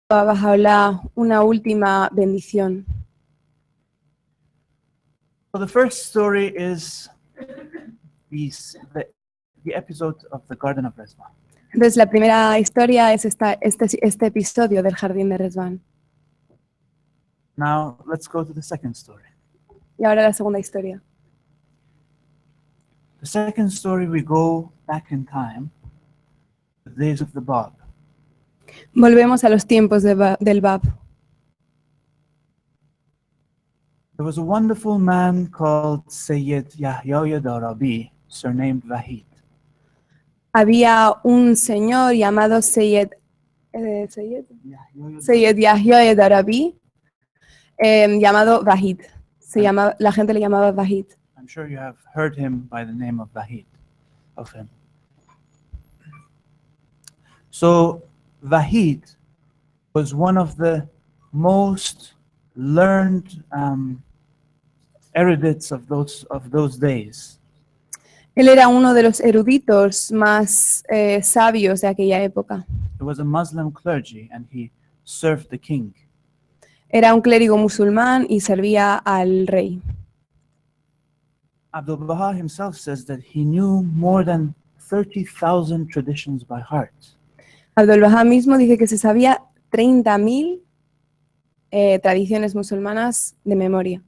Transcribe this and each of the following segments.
Baha'u'llah una última bendición. So the first story is the episode of the Garden of Rizwan. Entonces, la primera historia es este episodio del Jardín de Rizwan. Now let's go to the second story. Y ahora la segunda historia. The second story, we go back in time, the days of the Bab. Volvemos a los tiempos del Bab. There was a wonderful man called Sayyid Yahya Darabi, surnamed Wahid. Había un señor llamado Sayyid Yahya Darabi, llamado Wahid. La gente le llamaba Wahid. I'm sure you have heard him by the name of Wahid, of him. So Wahid was one of the most learned erudites of those days. Él era uno de los eruditos más sabios de aquella época. He was a Muslim clergy and he served the king. Era un clérigo musulmán y servía al rey. Abdul Baha himself says that he knew more than 30,000 traditions by heart. Abdul Baha mismo dice que se sabía 30.000 tradiciones musulmanas de memoria.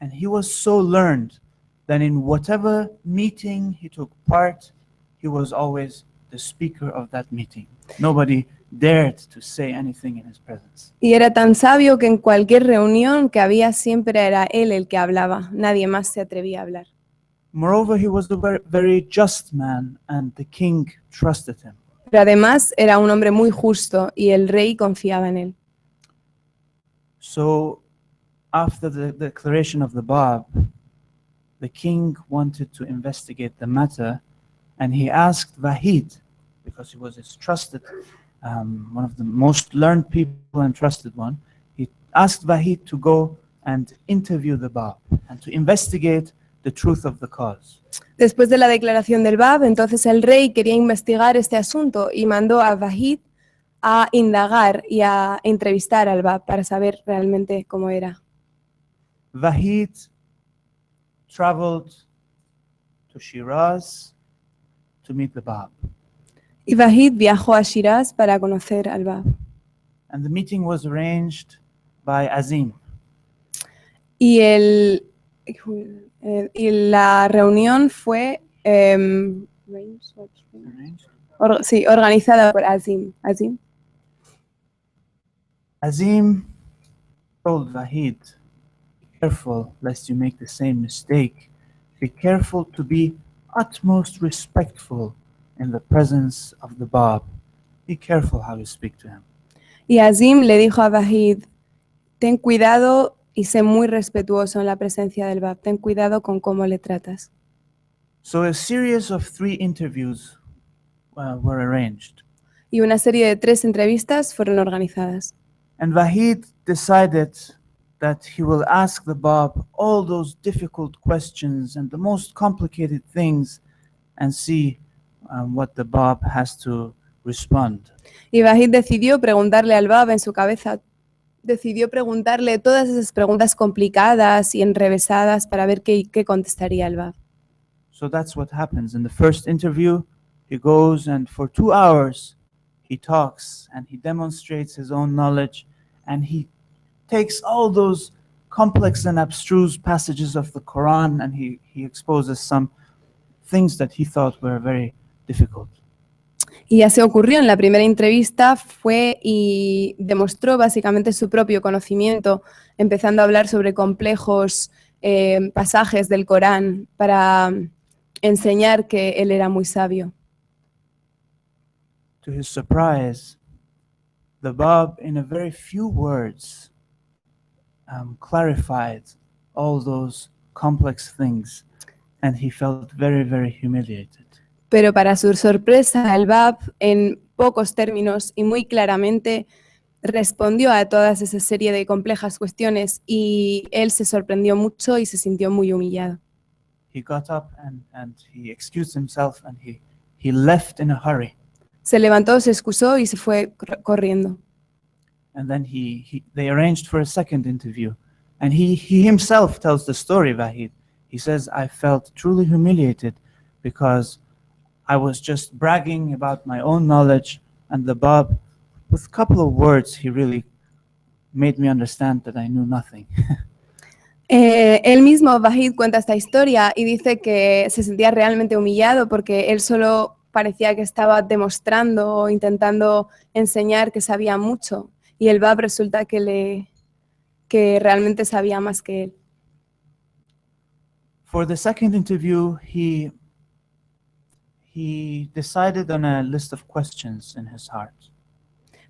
And he was so learned that in whatever meeting he took part, he was always the speaker of that meeting. Nobody dared to say anything in his presence. Y era tan sabio que en cualquier reunión que había siempre era él el que hablaba. Nadie más se atrevía a hablar. Moreover, he was a very just man and the king trusted him. Pero además era un hombre muy justo y el rey confiaba en él. So after the declaration of the Bab, the king wanted to investigate the matter and he asked Wahid, because he was his trusted, one of the most learned people and trusted one, he asked Wahid to go and interview the Bab and to investigate the truth of the cause. Después de la declaración del Bab, entonces el rey quería investigar este asunto y mandó a Wahid a indagar y a entrevistar al Bab para saber realmente cómo era. Wahid traveled to Shiraz to meet the Bab. Y Wahid viajó a Shiraz para conocer al Bab. And the meeting was arranged by Azim. Y la reunión fue organizada por Azim. Azim told Wahid, be careful lest you make the same mistake. Be careful to be utmost respectful in the presence of the Bab. Be careful how you speak to him. Y Azim le dijo a Wahid, ten cuidado y sé muy respetuoso en la presencia del Bab. Ten cuidado con cómo le tratas. So a series of 3 interviews were arranged. Y una serie de 3 entrevistas fueron organizadas. And Wahid decided that he will ask the Bab all those difficult questions and the most complicated things and see what the Bab has to respond. Y Wahid decidió preguntarle al Bab en su cabeza. Decidió preguntarle todas esas preguntas complicadas y enrevesadas para ver qué contestaría el Bab. So that's what happens. In the first interview, he goes and for 2 hours he talks and he demonstrates his own knowledge and he takes all those complex and abstruse passages of the Quran and he exposes some things that he thought were very difficult. Y así ocurrió en la primera entrevista, fue y demostró básicamente su propio conocimiento, empezando a hablar sobre complejos pasajes del Corán para enseñar que él era muy sabio. To his surprise, the Bab, in a very few words, clarified all those complex things, and he felt very, very humiliated. Pero para su sorpresa, el Bab, en pocos términos y muy claramente, respondió a toda esa serie de complejas cuestiones y él se sorprendió mucho y se sintió muy humillado. He got up and he excused himself and he left in a hurry. Se levantó, se excusó y se fue corriendo. And then they arranged for a second interview. And he himself tells the story, Vahid. He says, I felt truly humiliated because I was just bragging about my own knowledge, and the Bab, with a couple of words, he really made me understand that I knew nothing. Él mismo, Vahid, cuenta esta historia y dice que se sentía realmente humillado porque él solo parecía que estaba demostrando o intentando enseñar que sabía mucho, y el Bab resulta que realmente sabía más que él. For the second interview, he decided on a list of questions in his heart.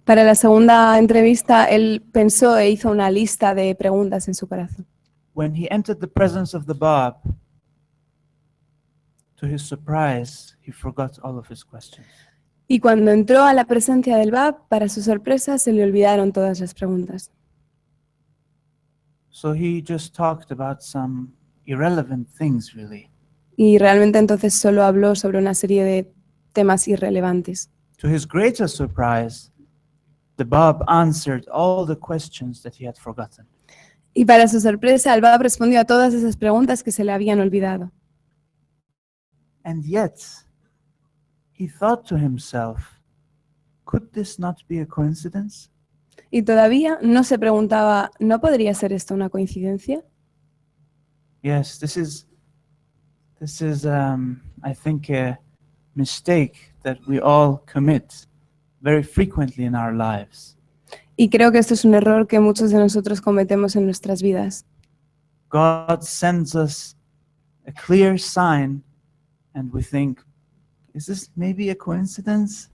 Para la segunda entrevista, él pensó e hizo una lista de preguntas en su corazón. When he entered the presence of the Bab, to his surprise, he forgot all of his questions. Y cuando entró a la presencia del Bab, para su sorpresa, se le olvidaron todas las preguntas. So he just talked about some irrelevant things, really. Y realmente entonces solo habló sobre una serie de temas irrelevantes. To his greater surprise, the Bab answered all the questions that he had forgotten. Y para su sorpresa, el Bab respondió a todas esas preguntas que se le habían olvidado. And yet, he thought to himself, could this not be a coincidence? Y todavía no se preguntaba, ¿no podría ser esto una coincidencia? Yes, this is I think a mistake that we all commit very frequently in our lives. Y creo que esto es un error que muchos de nosotros cometemos en nuestras vidas. God sends us a clear sign and we think, is this maybe a coincidence?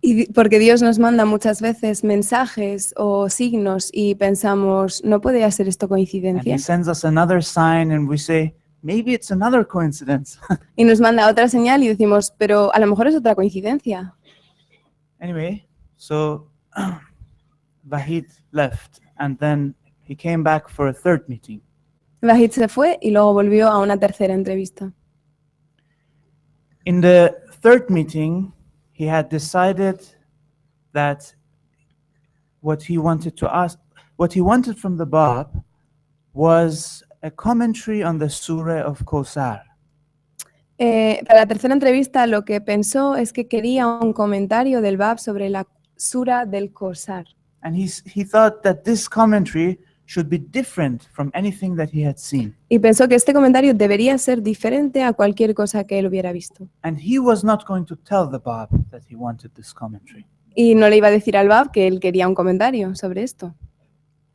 Y porque Dios nos manda muchas veces mensajes o signos y pensamos, ¿no podría ser esto And coincidencia? he sends us another sign and we say, maybe it's another coincidence. Y nos manda otra señal y decimos, pero a lo mejor es otra coincidencia. Anyway, so Vahid left and then he came back for a third meeting. Vahid se fue y luego volvió a una tercera entrevista. In the third meeting, he had decided that what he wanted from the Bab was a commentary on the Surah of Kosar. Para la tercera entrevista lo que pensó es que quería un comentario del Bab sobre la Sura del Kosar. And he thought that this commentary should be different from anything that he had seen. Y pensó que este comentario debería ser diferente a cualquier cosa que él hubiera visto. And he was not going to tell the Bab that he wanted this commentary. Y no le iba a decir al Bab que él quería un comentario sobre esto.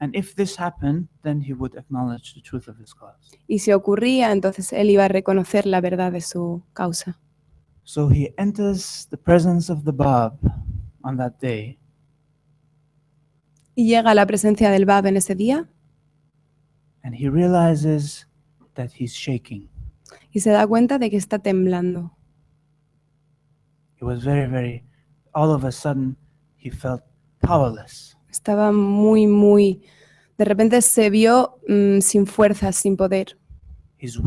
And if this happened, then he would acknowledge the truth of his cause. Y si ocurría, entonces él iba a reconocer la verdad de su causa. So he enters the presence of the Bab on that day. Y llega a la presencia del Bab en ese día And he realizes that he's shaking. y se da cuenta de que está temblando. It was all of a sudden, he felt powerless. Estaba de repente se vio sin fuerzas, sin poder. His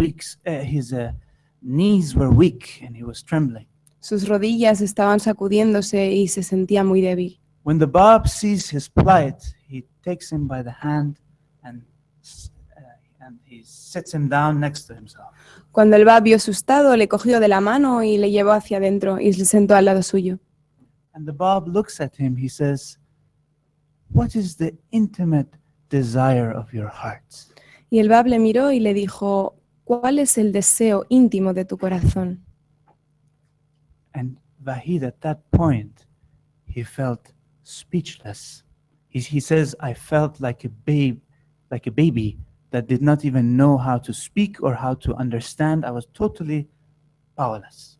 knees were weak and he was trembling. Sus rodillas estaban sacudiéndose y se sentía muy débil. When the Bab sees his plight, he takes him by the hand and he sits him down next to himself. Cuando el Bab vio su estado, le cogió de la mano y le llevó hacia adentro y se sentó al lado suyo. And the Bab looks at him, he says, "What is the intimate desire of your heart?" Y el Bab le miró y le dijo, ¿cuál es el deseo íntimo de tu corazón? And Vahid, at that point, he felt speechless. He says, I felt like a baby that did not even know how to speak or how to understand. I was totally powerless.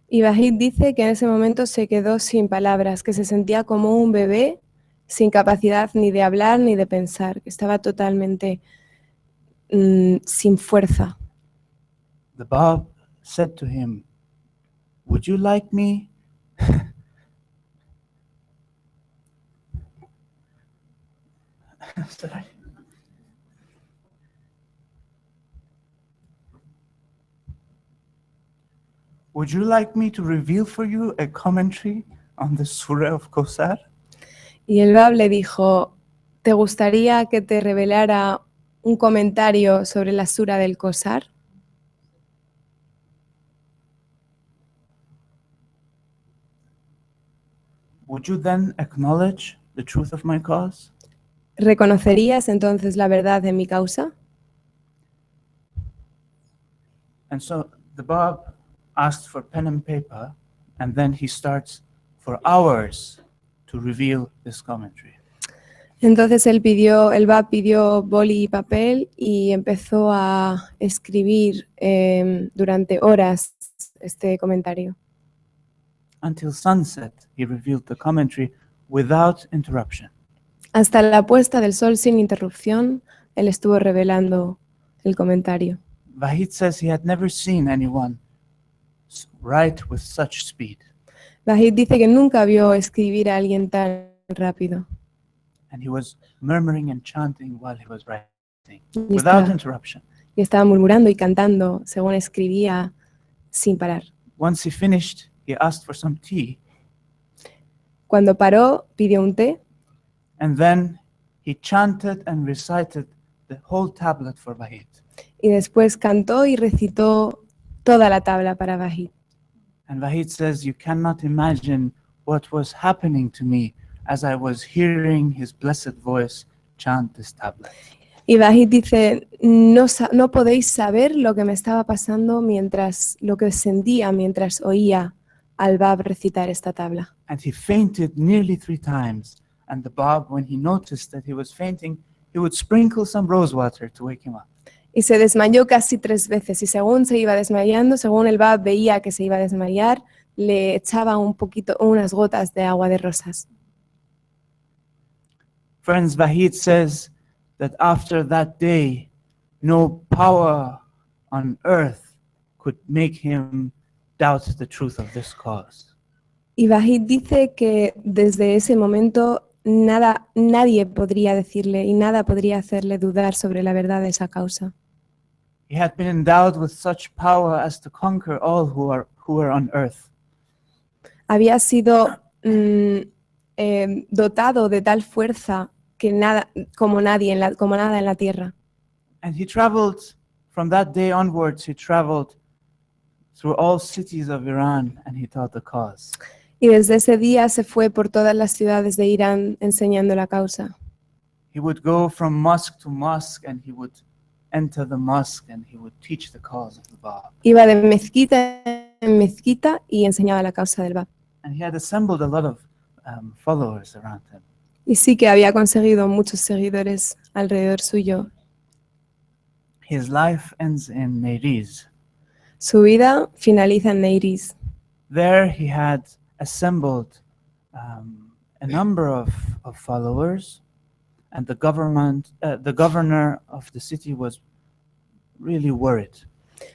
Y Vahid dice que en ese momento se quedó sin palabras, que se sentía como un bebé sin capacidad ni de hablar ni de pensar, que estaba totalmente sin fuerza. The Bab said to him, "Would you like me?" Sorry. Would you like me to reveal for you a commentary on the Surah of Kosar? Y el Bab le dijo, ¿te gustaría que te revelara un comentario sobre la sura del Kosar? Would you then acknowledge the truth of my cause? ¿Reconocerías entonces la verdad de mi causa? And so the Bab asked for pen and paper, and then he starts for hours to reveal this commentary. Entonces el Bab pidió boli y papel y empezó a escribir durante horas este comentario. Until sunset, he revealed the commentary without interruption. Hasta la puesta del sol sin interrupción, él estuvo revelando el comentario. Vahid says he had never seen anyone write with such speed. Vahid dice que nunca vio escribir a alguien tan rápido. And he was murmuring and chanting while he was writing, Y without interruption. estaba murmurando y cantando según escribía sin parar. Once he finished, he asked for some tea, Cuando paró, pidió un té and then he chanted and recited the whole tablet for Vahid. y después cantó y recitó toda la tabla para Vahid. And Vahid says, you cannot imagine what was happening to me as I was hearing his blessed voice chant this tablet. Y Vahid dice, no podéis saber lo que me estaba pasando lo que sentía mientras oía al Bab recitar esta tabla. And he fainted nearly 3 times. And the Bab, when he noticed that he was fainting, he would sprinkle some rose water to wake him up. Y se desmayó casi 3 veces. Y según se iba desmayando, según el Bab veía que se iba a desmayar, le echaba unas gotas de agua de rosas. Friends, Vahid says that after that day, no power on earth could make him doubt the truth of this cause. Y Vahid dice que desde ese momento nadie podría decirle y nada podría hacerle dudar sobre la verdad de esa causa. He had been endowed with such power as to conquer all who were on earth. Había sido dotado de tal fuerza que como nada en la tierra. And he traveled, from that day onwards, he traveled through all cities of Iran and he taught the cause. Y desde ese día se fue por todas las ciudades de Irán enseñando la causa. He would go from mosque to mosque and he would enter the mosque and he would teach the cause of the Bab. Iba de mezquita en mezquita y enseñaba la causa del Bab. And he had assembled a lot of followers around him. Y sí que había conseguido muchos seguidores alrededor suyo. His life ends in Neiris. Su vida finaliza en Neiris. There he had assembled a number of followers, and the governor of the city was really worried.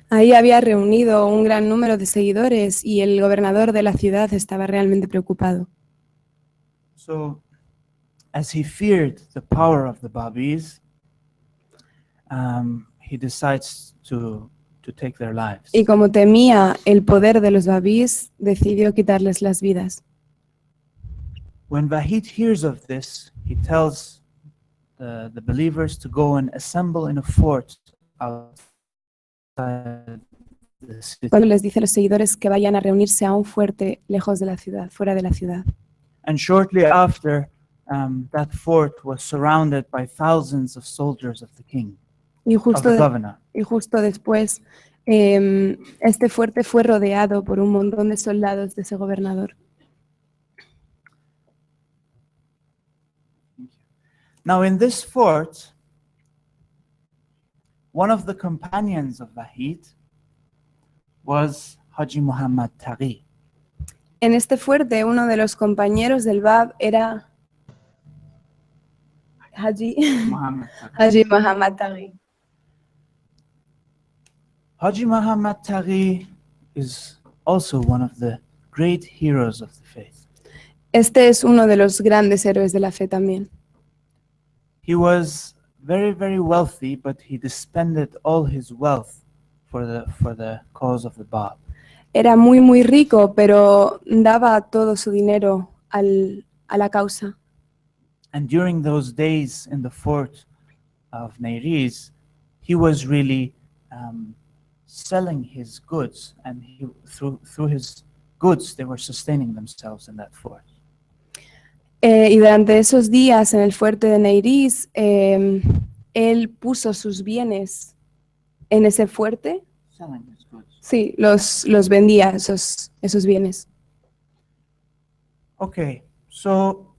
Ahí había reunido un gran número de seguidores y el gobernador de la ciudad estaba realmente preocupado. So, as he feared the power of the Babis, he decides to take their lives. Y como temía el poder de los babís, decidió quitarles las vidas. When Vahid hears of this, he tells the believers to go and assemble in a fort outside the city. Cuando les dice a los seguidores que vayan a reunirse a un fuerte lejos de la ciudad, fuera de la ciudad. And shortly after, that fort was surrounded by thousands of soldiers of the king, Y of the governor. justo después, este fuerte fue rodeado por un montón de soldados de ese gobernador. Now in this fort, one of the companions of Vahid was Haji Muhammad Taghi. En este fuerte, uno de los compañeros del Bab era Haji Muhammad Taghi. Haji Muhammad Taghi is also one of the great heroes of the faith. Este es uno de los grandes héroes de la fe también. He was very, very wealthy, but he expended all his wealth for the cause of the Bab. Era muy rico, pero daba todo su dinero a la causa. And during those days in the fort of Nairis, he was really selling his goods, and through his goods they were sustaining themselves in that fort. Y durante esos días en el fuerte de Neiris, él puso sus bienes en ese fuerte. Selling his goods. Sí, los vendía, esos bienes. Okay, so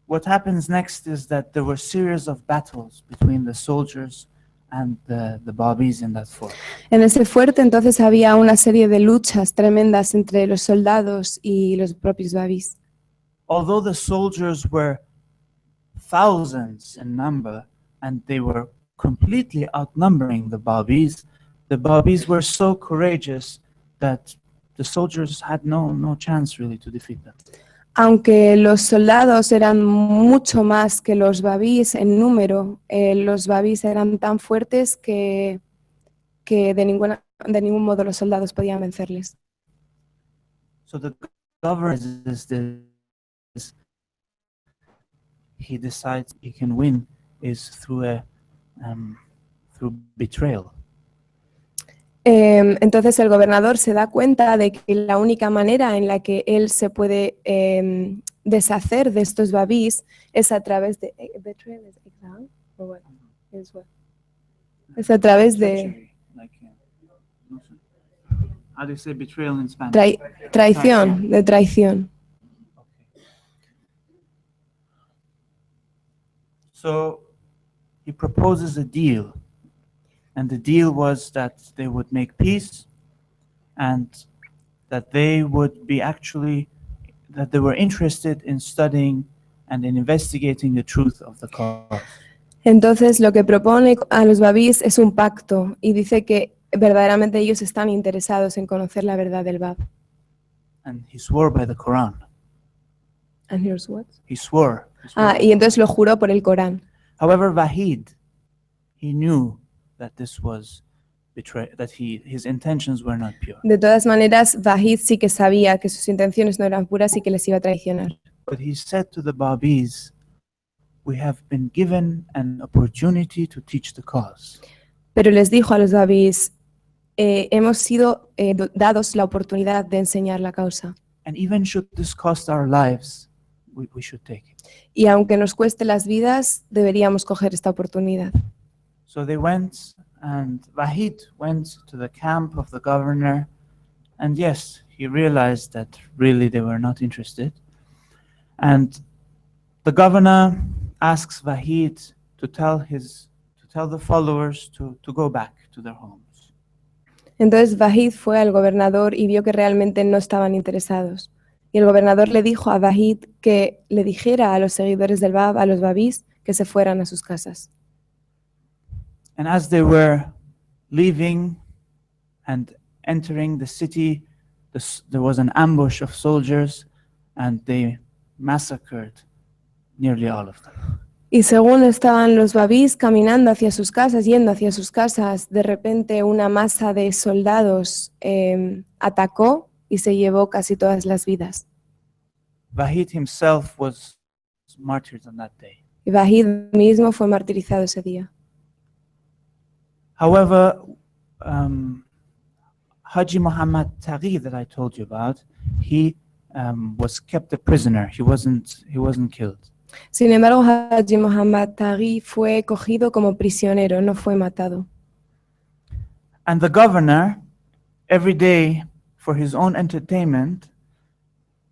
what happens next is that there were series of battles between the soldiers and the Babis in that fort. En ese fuerte entonces había una serie de luchas tremendas entre los soldados y los propios babis. Although the soldiers were thousands in number and they were completely outnumbering the Babis were so courageous that the soldiers had no chance really to defeat them. Aunque los soldados eran mucho más que los babis en número, los babis eran tan fuertes que de ningún modo los soldados podían vencerles. So the governor he decides he can win is through betrayal. Entonces el gobernador se da cuenta de que la única manera en la que él se puede deshacer de estos babis es a través de es a través de How do you say betrayal in Spanish? traición, de traición. So he proposes a deal, and the deal was that they would make peace, and that they would be that they were interested in studying and in investigating the truth of the cause. Entonces lo que propone a los babis es un pacto y dice que verdaderamente ellos están interesados en conocer la verdad del Bab. And he swore by the Quran. And here's what? He swore. Y entonces lo juró por el Corán. However, Vahid, he knew that this was that his intentions were not pure. De todas maneras, Vahid sí que sabía que sus intenciones no eran puras y que les iba a traicionar. But he said to the Babis, we have been given an opportunity to teach the cause. Pero les dijo a los babis, hemos sido dados la oportunidad de enseñar la causa. And even should this cost our lives, we should take it. Y aunque nos cueste las vidas, deberíamos coger esta oportunidad. So they went, and Vahid went to the camp of the governor, and yes, he realized that really they were not interested. And the governor asks Vahid to tell the followers to go back to their homes. Entonces Vahid fue al gobernador y vio que realmente no estaban interesados. Y el gobernador le dijo a Vahid que le dijera a los seguidores del Bab, a los babis, que se fueran a sus casas. And as they were leaving and entering the city, there was an ambush of soldiers, and they massacred nearly all of them. Y según estaban los babis caminando hacia sus casas, yendo hacia sus casas, de repente una masa de soldados atacó y se llevó casi todas las vidas. Vahid himself was martyred on that day. Y Vahid mismo fue martirizado ese día. However, Haji Muhammad Taghi that I told you about, he was kept a prisoner. He wasn't killed. Sin embargo, Haji Muhammad Taghi fue cogido como prisionero, no fue matado. And the governor, every day, for his own entertainment,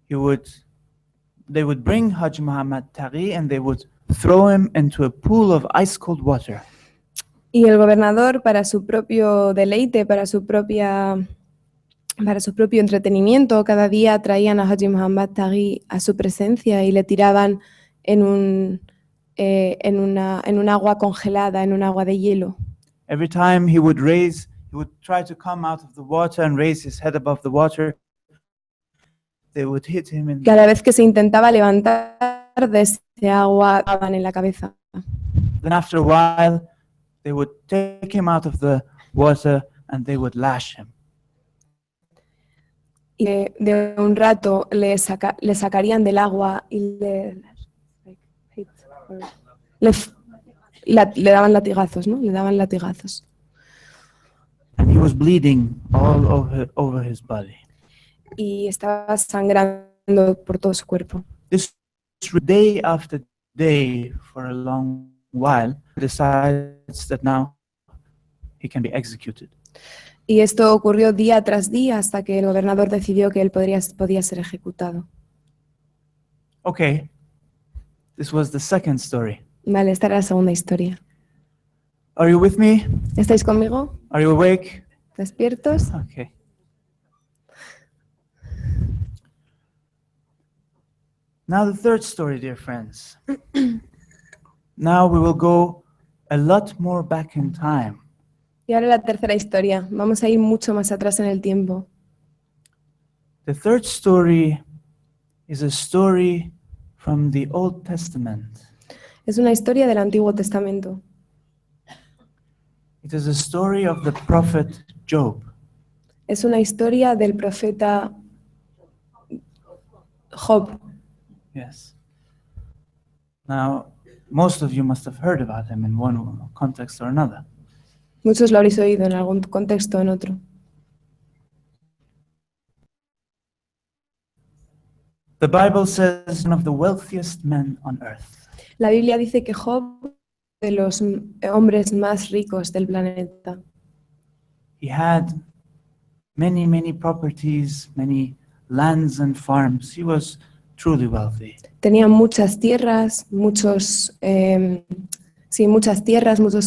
they would bring Haji Muhammad Taghi and they would throw him into a pool of ice cold water. Y el gobernador, para su propio deleite, para su propio entretenimiento, cada día traían a Haji Muhammad Taghi a su presencia y le tiraban en un agua congelada, en un agua de hielo. Every time he would try to come out of the water and raise his head above the water, they would hit him Cada vez que se intentaba levantar de ese agua, daban en la cabeza. Then after a while, they would take him out of the water and they would lash him. y de un rato le sacarían del agua y le daban latigazos, ¿no? Le daban latigazos. And he was bleeding all over his body. Y estaba sangrando por todo su cuerpo. This day after day for a long while, decides that now he can be executed. Y esto ocurrió día tras día hasta que el gobernador decidió que él podía ser ejecutado. Okay, this was the second story. Vale, esta era la segunda historia. Are you with me? ¿Estáis conmigo? Are you awake? ¿Despiertos? Okay. Now the third story, dear friends. Now we will go a lot more back in time. Y ahora la tercera historia. Vamos a ir mucho más atrás en el tiempo. The third story is a story from the Old Testament. Es una historia del Antiguo Testamento. It is a story of the prophet Job. Es una historia del profeta Job. Yes. Now, most of you must have heard about him in one context or another. Muchos lo habréis oído en algún contexto o en otro. The Bible says one of the wealthiest men on earth. La Biblia dice que Job es de los hombres más ricos del planeta. He had many, many properties, many lands and farms. He was truly wealthy. Tenía muchas tierras, muchos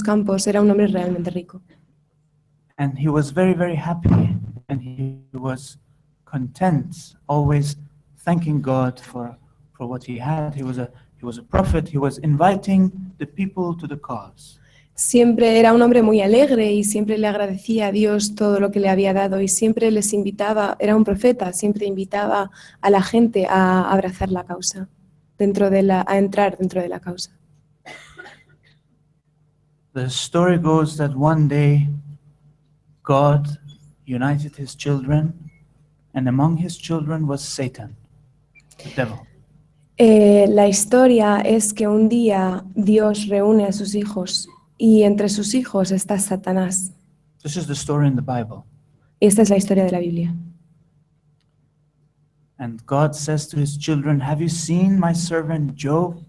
campos. Era un hombre realmente rico. And he was very, very happy. And he was content, always thanking God for what he had. He was a prophet. He was inviting the people to the cause. Siempre era un hombre muy alegre y siempre le agradecía a Dios todo lo que le había dado y siempre les invitaba, era un profeta, siempre invitaba a la gente a abrazar la causa, a entrar dentro de la causa. The story goes that one day God united his children, and among his children was Satan, the devil. La historia es que un día Dios reúne a sus hijos y entre sus hijos está Satanás. This is the story in the Bible. Y esta es la historia de la Biblia. And God says to his children, "Have you seen my servant Job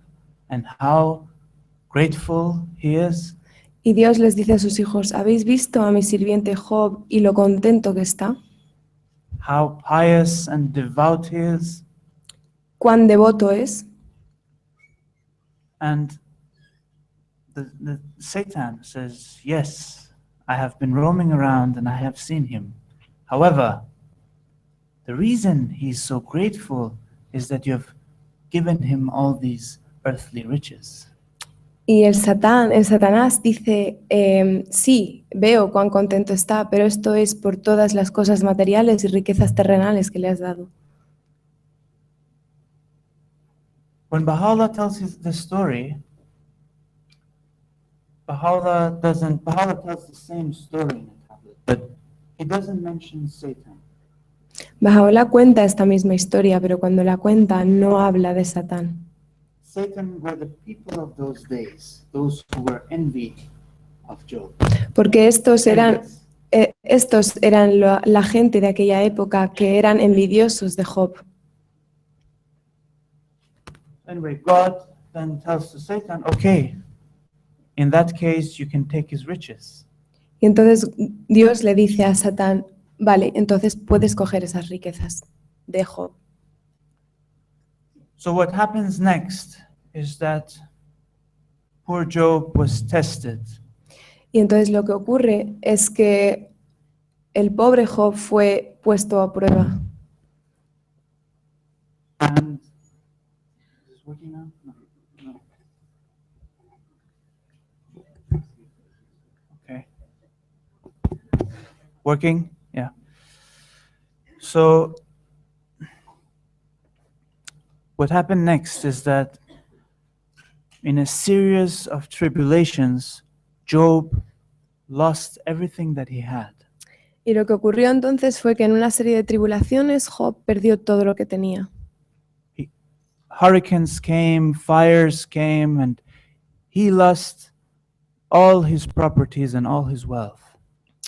and how grateful he is?" Y Dios les dice a sus hijos, ¿habéis visto a mi sirviente Job y lo contento que está? How pious and devout he is. ¿Cuán devoto es? And the Satan says, "Yes, I have been roaming around and I have seen him. However, the reason he's so grateful is that you have given him all these earthly riches." Y el Satanás dice, sí, veo cuán contento está, pero esto es por todas las cosas materiales y riquezas terrenales que le has dado. When Baha'u'llah tells the story, Baha'u'llah tells the same story in the tablet, but he doesn't mention Satan. Baha'u'llah cuenta esta misma historia, pero cuando la cuenta no habla de Satán. Satan were the people of those days, those who were envy of Job. Porque estos eran la gente de aquella época que eran envidiosos de Job. Anyway, God then tells to Satan, "Okay, in that case you can take his riches." Y entonces Dios le dice a Satán, vale, entonces puedes coger esas riquezas de Job. So what happens next is that poor Job was tested. Y entonces lo que ocurre es que el pobre Job fue puesto a prueba. And is this working now? No. Okay. Working? Yeah. So what happened next is that in a series of tribulations, Job lost everything that he had. Y lo que ocurrió entonces fue que en una serie de tribulaciones Job perdió todo lo que tenía. Hurricanes came, fires came, and he lost all his properties and all his wealth.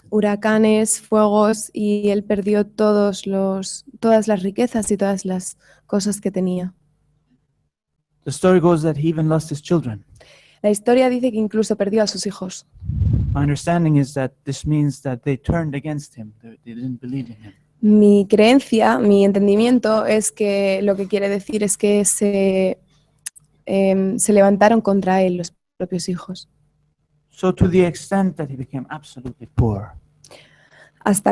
Huracanes, fuegos, y él perdió todas las riquezas y todas las cosas que tenía. The story goes that he even lost his children. La historia dice que incluso perdió a sus hijos. My understanding is that this means that they turned against him. They didn't believe in him. Mi creencia, mi entendimiento es que lo que quiere decir es que se levantaron contra él los propios hijos, So to the extent that he became absolutely poor. hasta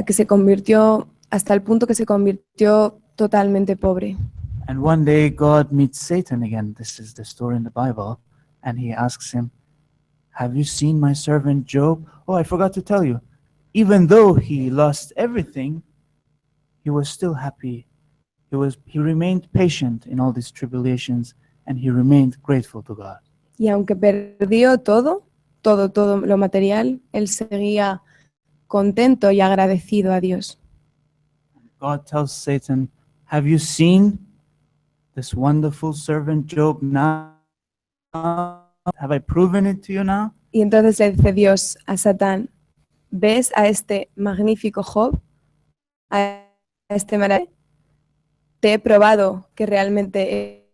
el punto que se convirtió totalmente pobre. And one day God meets Satan again. This is the story in the Bible. And he asks him, have you seen my servant Job? Oh, I forgot to tell you. Even though he lost everything, he was still happy. He remained patient in all these tribulations, and he remained grateful to God. Y aunque perdió todo lo material, él seguía contento y agradecido a Dios. God tells Satan, have you seen this wonderful servant Job now? Have I proven it to you now? Y entonces le dice Dios a Satán, ¿ves a este magnífico Job? A este maravilloso. Te he probado que realmente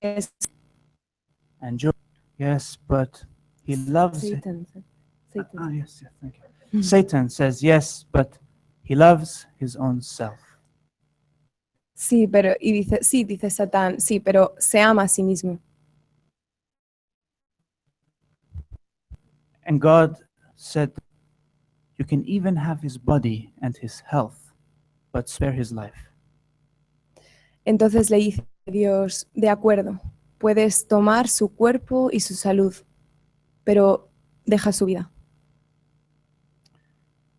es And Job, yes, but he loves it. Satan. Ah, yes, thank you. Satan says, yes, but he loves his own self. Sí, dice Satán, sí, pero se ama a sí mismo. And God said, you can even have his body and his health, but spare his life. Entonces le dice Dios, de acuerdo, puedes tomar su cuerpo y su salud, pero deja su vida.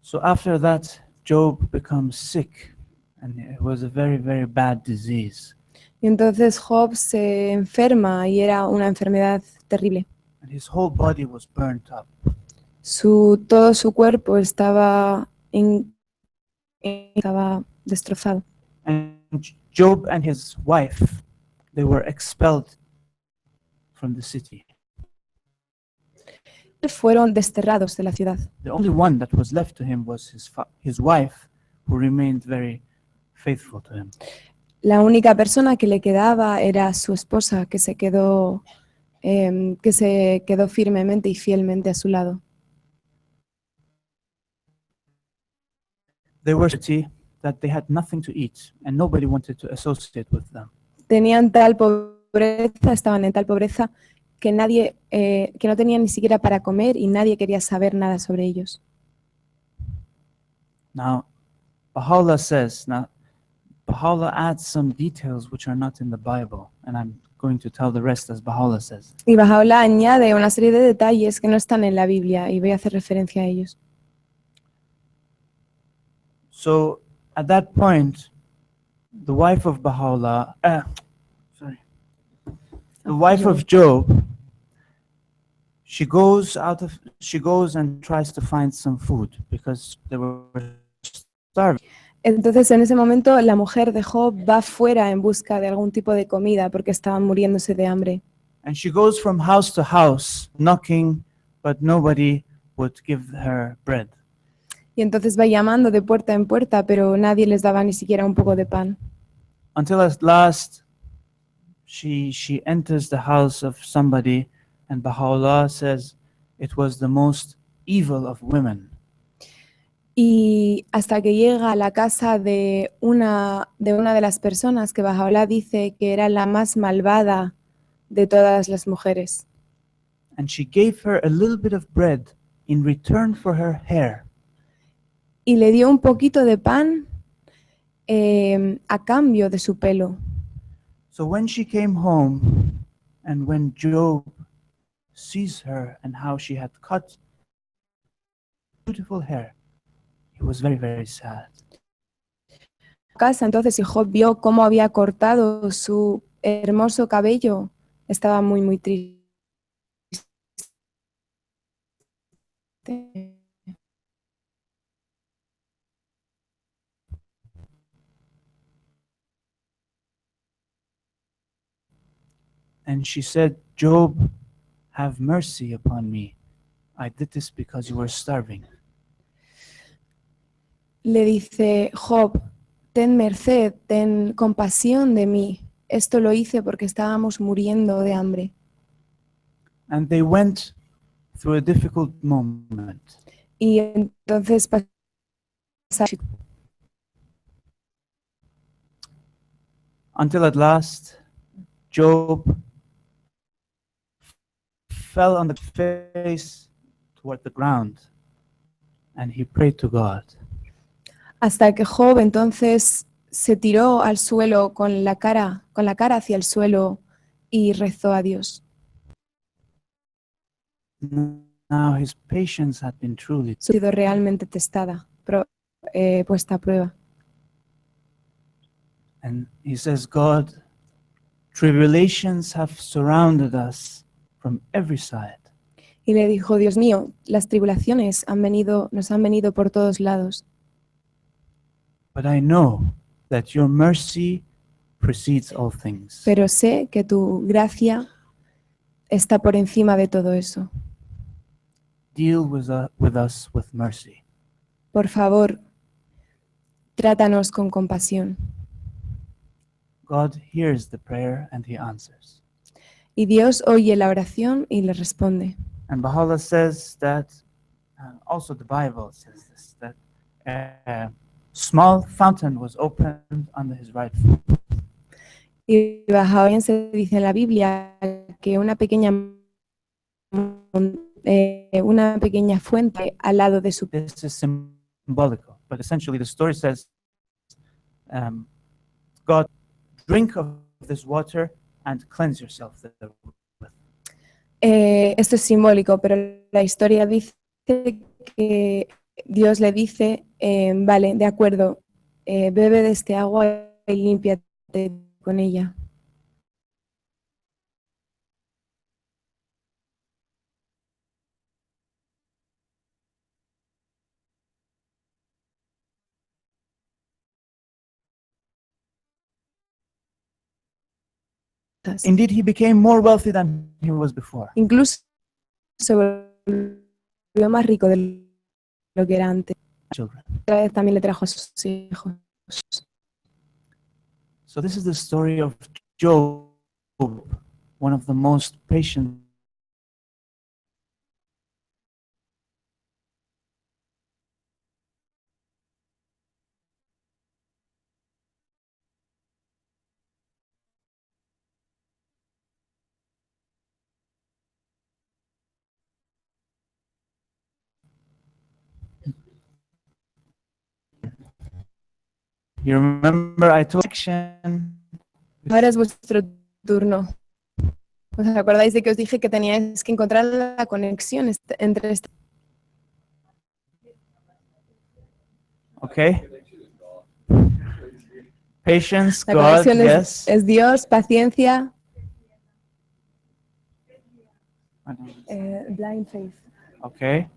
So after that, Job becomes sick, and it was a very, very bad disease. Y entonces Job se enferma y era una enfermedad terrible. And his whole body was burnt up. Todo su cuerpo estaba destrozado. And Job and his wife, they were expelled from the city. Fueron desterrados de la ciudad. The only one that was left to him was his wife, who remained very faithful to him. La única persona que le quedaba era su esposa, que se quedó firmemente y fielmente a su lado. They were that they had nothing to eat, and nobody wanted to associate with them. Tenían tal pobreza, estaban en tal pobreza que no tenían ni siquiera para comer y nadie quería saber nada sobre ellos. Now, Baha'u'llah adds some details which are not in the Bible, and I'm going to tell the rest as Baha'u'llah says. Y Baha'u'llah añade una serie de detalles que no están en la Biblia y voy a hacer referencia a ellos. So, at that point, the wife of Baha'u'llah, the wife of Job, she goes and tries to find some food because they were starving. Entonces, en ese momento, la mujer de Job va fuera en busca de algún tipo de comida porque estaban muriéndose de hambre. And she goes from house to house knocking, but nobody would give her bread. Y entonces va llamando de puerta en puerta, pero nadie les daba ni siquiera un poco de pan. Until at last, she enters the house of somebody, and Baha'u'llah says it was the most evil of women. Y hasta que llega a la casa de una de las personas que Baha'u'llah dice que era la más malvada de todas las mujeres. And she gave her a little bit of bread in return for her hair. Y le dio un poquito de pan a cambio de su pelo. So when she came home, and when Job sees her and how she had cut beautiful hair, he was very, very sad. Casa, entonces, y Job vio cómo había cortado su hermoso cabello, estaba muy, muy triste. And she said, Job, have mercy upon me. I did this because you were starving. Le dice, Job, ten merced, ten compasión de mí. Esto lo hice porque estábamos muriendo de hambre. And they went through a difficult moment. Y entonces pasaron. Until at last, Job fell on the face toward the ground and he prayed to God. Hasta que Job entonces se tiró al suelo con la cara hacia el suelo y rezó a Dios. Now his patience had been truly Ha sido realmente testada, puesta a prueba. And he says, God, tribulations have surrounded us from every side. Y le dijo, Dios mío, las tribulaciones nos han venido por todos lados. But I know that your mercy precedes all things. Pero sé que tu gracia está por encima de todo eso. Deal with us with mercy. Por favor, trátanos con compasión. God hears the prayer and he answers. Y Dios oye la oración y le responde. And Baha'u'llah says that, also the Bible says this, that a small fountain was opened under his right foot. Y Baha'u'llah se dice en la Biblia que una pequeña fuente al lado de su. This is symbolical, but essentially the story says, God, drink of this water and cleanse yourself therewith. Esto es simbólico, pero la historia dice que Dios le dice, vale, de acuerdo, bebe de este agua y límpiate con ella. Indeed, he became more wealthy than he was before. Incluso se volvió más rico de lo que era antes. Children. Otra vez también le trajo a sus hijos. So this is the story of Job, one of the most patient. You remember I told action. Ahora es vuestro turno. ¿Os acordáis de que os dije que teníais que encontrar la conexión entre estas? Okay. Patience, La God, conexión yes. es Dios, paciencia, blind faith. Okay.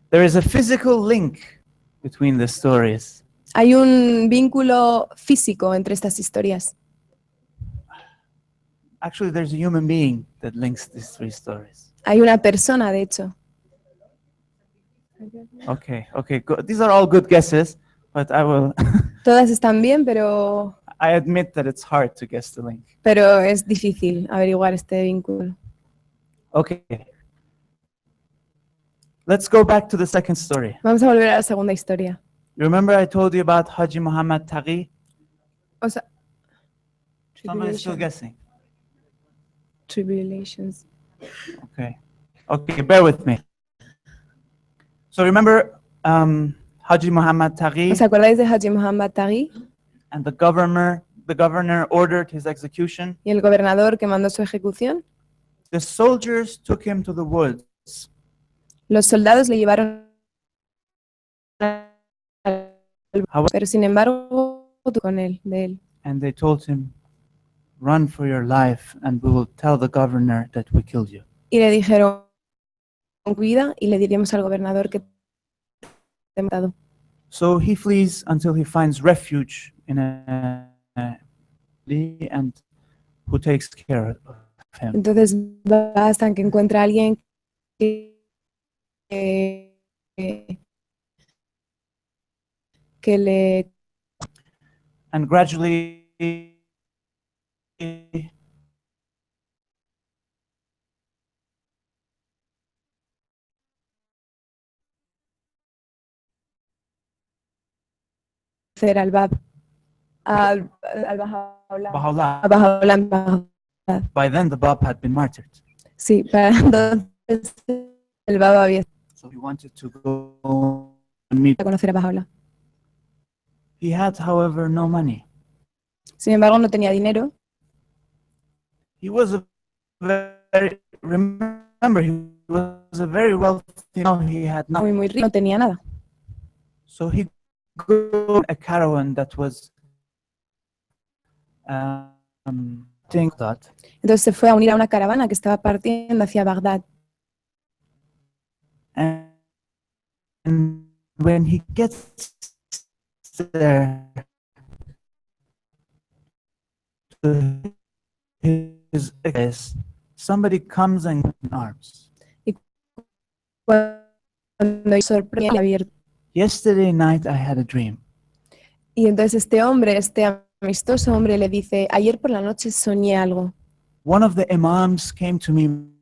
There is a physical link between the stories. Hay un vínculo físico entre estas historias. Actually, there's a human being that links these three stories. Hay una persona, de hecho. Okay, good. These are all good guesses, but I will. Todas están bien, pero I admit that it's hard to guess the link. es difícil averiguar este vínculo. Okay. Let's go back to the second story. Vamos a volver a la segunda historia. You remember I told you about Haji Muhammad Taghi? O sea, Somebody's still guessing. Tribulations. Okay, bear with me. So remember Haji Muhammad Taghi, ¿Os acordáis de Haji Muhammad Taghi and the governor ordered his execution? y el gobernador que mandó su ejecución? The soldiers took him to the woods. Los soldados le llevaron pero sin embargo con él, de él. And they told him, run for your life and we will tell the governor that we killed you. Y le dijeron, cuida y le diremos al gobernador que te he matado. So he flees until he finds refuge in and who takes care of him. Entonces va hasta que encuentra a alguien que, que le And gradually, hacer al Bab, al Bajaola, Baha'u'llah, a Bajaola en Bagdad. by then the Bab had been martyred. Sí, para entonces el Bab había So he wanted to go and meet. ido a conocer a Bajaola. He had, however, no money. Sin embargo, no tenía dinero. He was a remember, he was a very wealthy, no, he had nothing. Muy rico, no tenía nada. So he go a caravan that was think that, Entonces se fue a unir a una caravana que estaba partiendo hacia Bagdad. and when he gets there to his somebody comes and in arms. Cuando sorprende abierto. Yesterday night I had a dream. Y entonces este hombre, este amistoso hombre, le dice: ayer por la noche soñé algo. One of the imams came to me in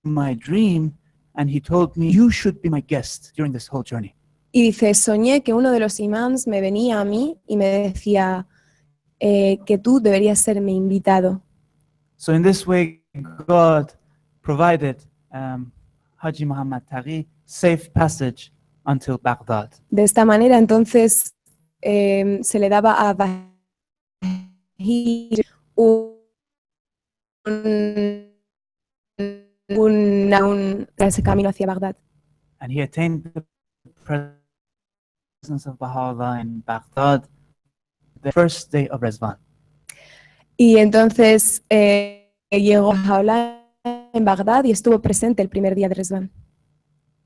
my dream and he told me, you should be my guest during this whole journey. Y dice: soñé que uno de los imams me venía a mí y me decía que tú deberías ser mi invitado. So in this way, God provided Haji Muhammad Taghi safe passage until Baghdad. De esta manera, entonces, se le daba a Bahir ese camino hacia Bagdad. And he attained the presence of Baha'u'llah in Baghdad the first day of Rizwan. Y entonces llegó a Jaula en Bagdad y estuvo presente el primer día de Rizwan.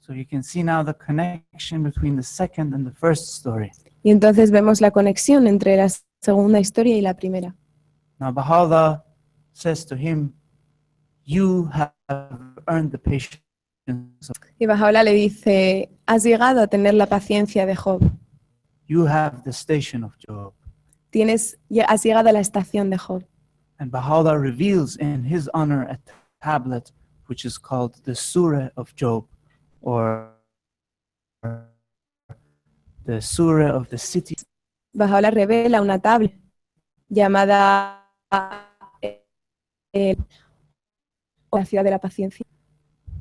So you can see now the connection between the second and the first story. Y entonces vemos la conexión entre la segunda historia y la primera. Now Baha'u'llah says to him, you have earned the patience of, Y Bajaola le dice: has llegado a tener la paciencia de Job. you have the station of Job. Has llegado a la estación de Job. And Baha'u'llah reveals in his honor a tablet which is called the Surah of Job, or the Surah of the city. Bajaola revela una tabla llamada la ciudad de la paciencia.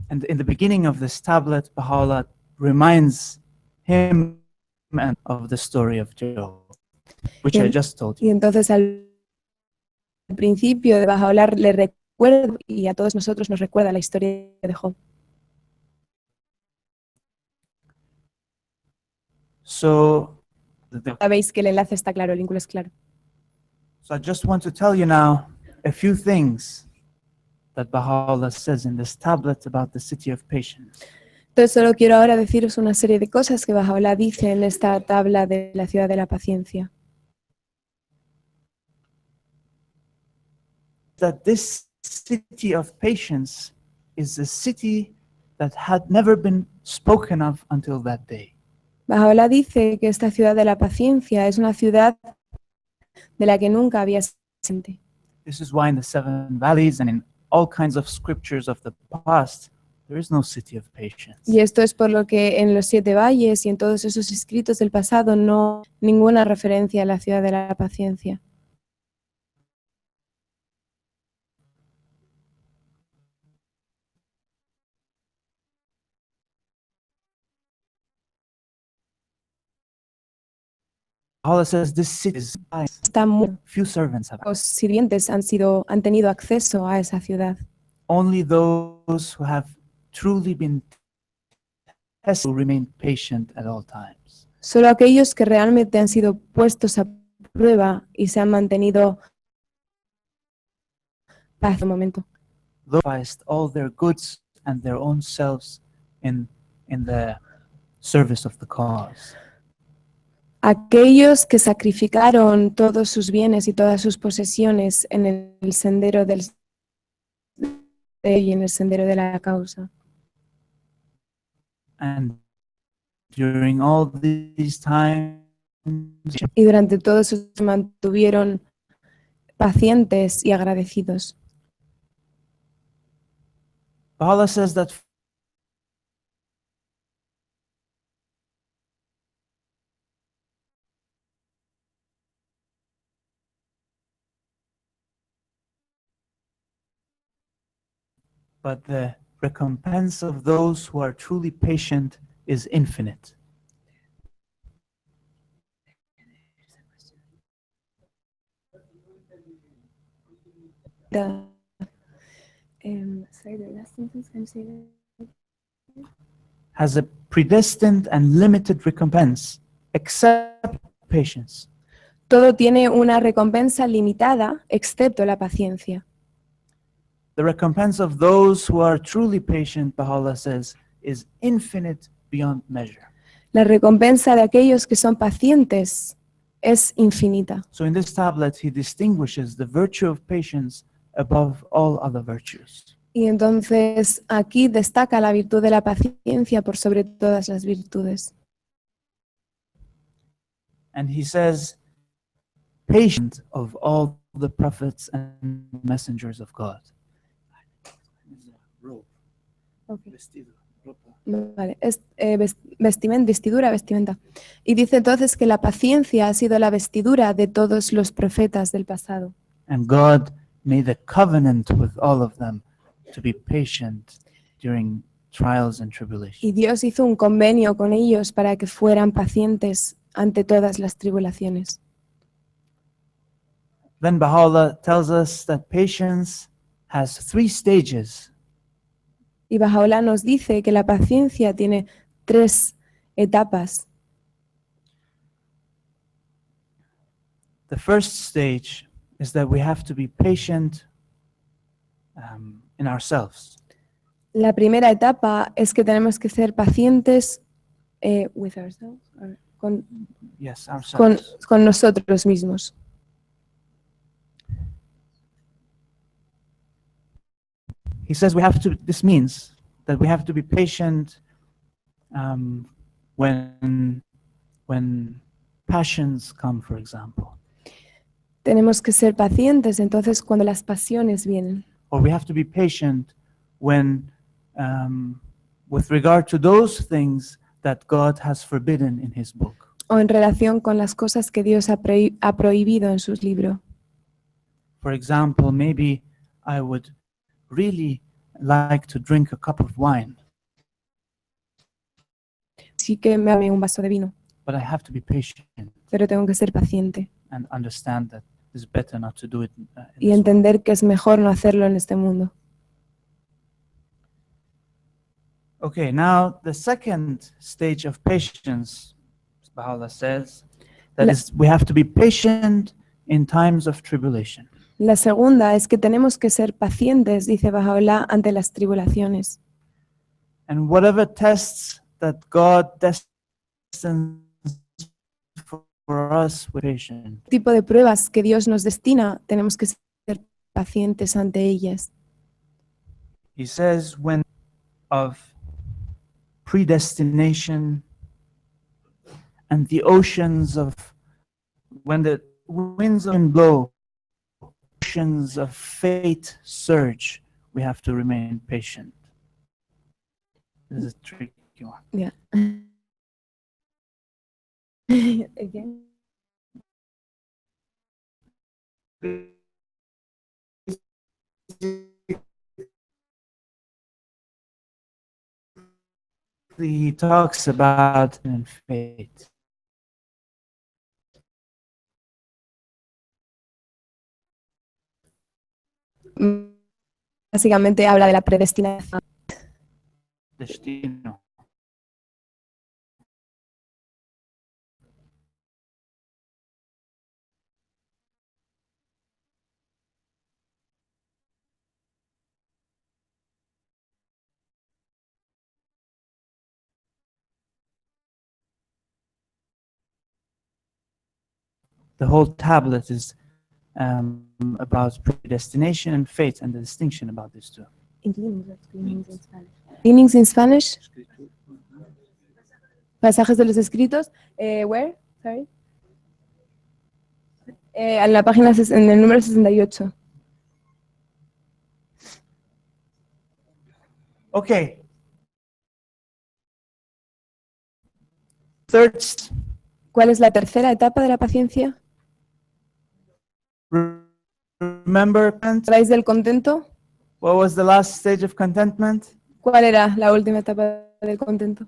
And in the beginning of this tablet, Baha'u'llah reminds him of the story of Job, which I just told Y you. entonces al principio de Bajaola le recuerda, y a todos nosotros nos recuerda, la historia de Job. So, Sabéis que el enlace está claro, el vínculo es claro. so I just want to tell you now a few things that Baha'u'llah says in this tablet about the city of patience. Entonces solo quiero ahora deciros una serie de cosas que Bajaola dice en esta tabla de la ciudad de la paciencia. That this city of patience is a city that had never been spoken of until that day. Bajaola dice que esta ciudad de la paciencia es una ciudad de la que nunca había sentido. This is why in the seven valleys and in all kinds of scriptures of the past, there is no city of patience. Y esto es por lo que en los 7 valles y en todos esos escritos del pasado no hay ninguna referencia a la ciudad de la paciencia. Allah says this city is few servants have. Los sirvientes han tenido acceso a esa ciudad. Only those who have truly been tested will remain patient at all times. Solo aquellos que realmente han sido puestos a prueba y se han mantenido paz un momento. Those sacrificed all their goods and their own selves in the service of the cause. Aquellos que sacrificaron todos sus bienes y todas sus posesiones en el sendero y en el sendero de la causa. And during all these times, Y durante todo eso se mantuvieron pacientes y agradecidos. Baha'u'llah says that but the recompense of those who are truly patient is infinite. Has a predestined and limited recompense, except patience. Todo tiene una recompensa limitada, excepto la paciencia. The recompense of those who are truly patient, Baha'u'llah says, is infinite beyond measure. La recompensa de aquellos que son pacientes es infinita. So in this tablet, he distinguishes the virtue of patience above all other virtues. Y entonces aquí destaca la virtud de la paciencia por sobre todas las virtudes. And he says, patient of all the prophets and messengers of God. Vale, es vestidura, vestimenta. Y dice entonces que la paciencia ha sido la vestidura de todos los profetas del pasado. And God made a covenant with all of them to be patient during trials and Y tribulations. Dios hizo un convenio con ellos para que fueran pacientes ante todas las tribulaciones. Then Baha'u'llah tells us that patience has 3 stages. Y Bahá'u'lláh nos dice que la paciencia tiene 3 etapas. The first stage is that we have to be patient in ourselves. La primera etapa es que tenemos que ser pacientes with ourselves, Yes, ourselves. con nosotros mismos. He says this means that we have to be patient when passions come, for example. Tenemos que ser pacientes entonces cuando las pasiones vienen. Or we have to be patient when, with regard to those things that God has forbidden in His book. O en relación con las cosas que Dios ha prohibido en su libro. For example, maybe I would really like to drink a cup of wine, Sí que me bebe un vaso de vino, but I have to be patient pero tengo que ser paciente and understand that it's better not to do it in y this world. entender que es mejor no hacerlo en este mundo. Okay, now the second stage of patience, Baha'u'llah says, that is we have to be patient in times of tribulation. La segunda es que tenemos que ser pacientes, dice Bahá'u'lláh, ante las tribulaciones. And whatever tests that God destines for us, we're patient. El tipo de pruebas que Dios nos destina, tenemos que ser pacientes ante ellas. He says when of predestination and the oceans of when the winds of wind blow, oceans of fate surge, we have to remain patient. This is a tricky one. Yeah. Again. He talks about fate. Básicamente habla de la predestinación. Destino. the whole tablet is about predestination and fate and the distinction about these two. Leanings in Spanish. Pasajes de los escritos. Where? Sorry. En la página, en el número 68. Okay. Third, ¿Cuál es la tercera etapa de la paciencia? remember, ¿Habláis del contento? what was the last stage of contentment? ¿Cuál era la última etapa del contento?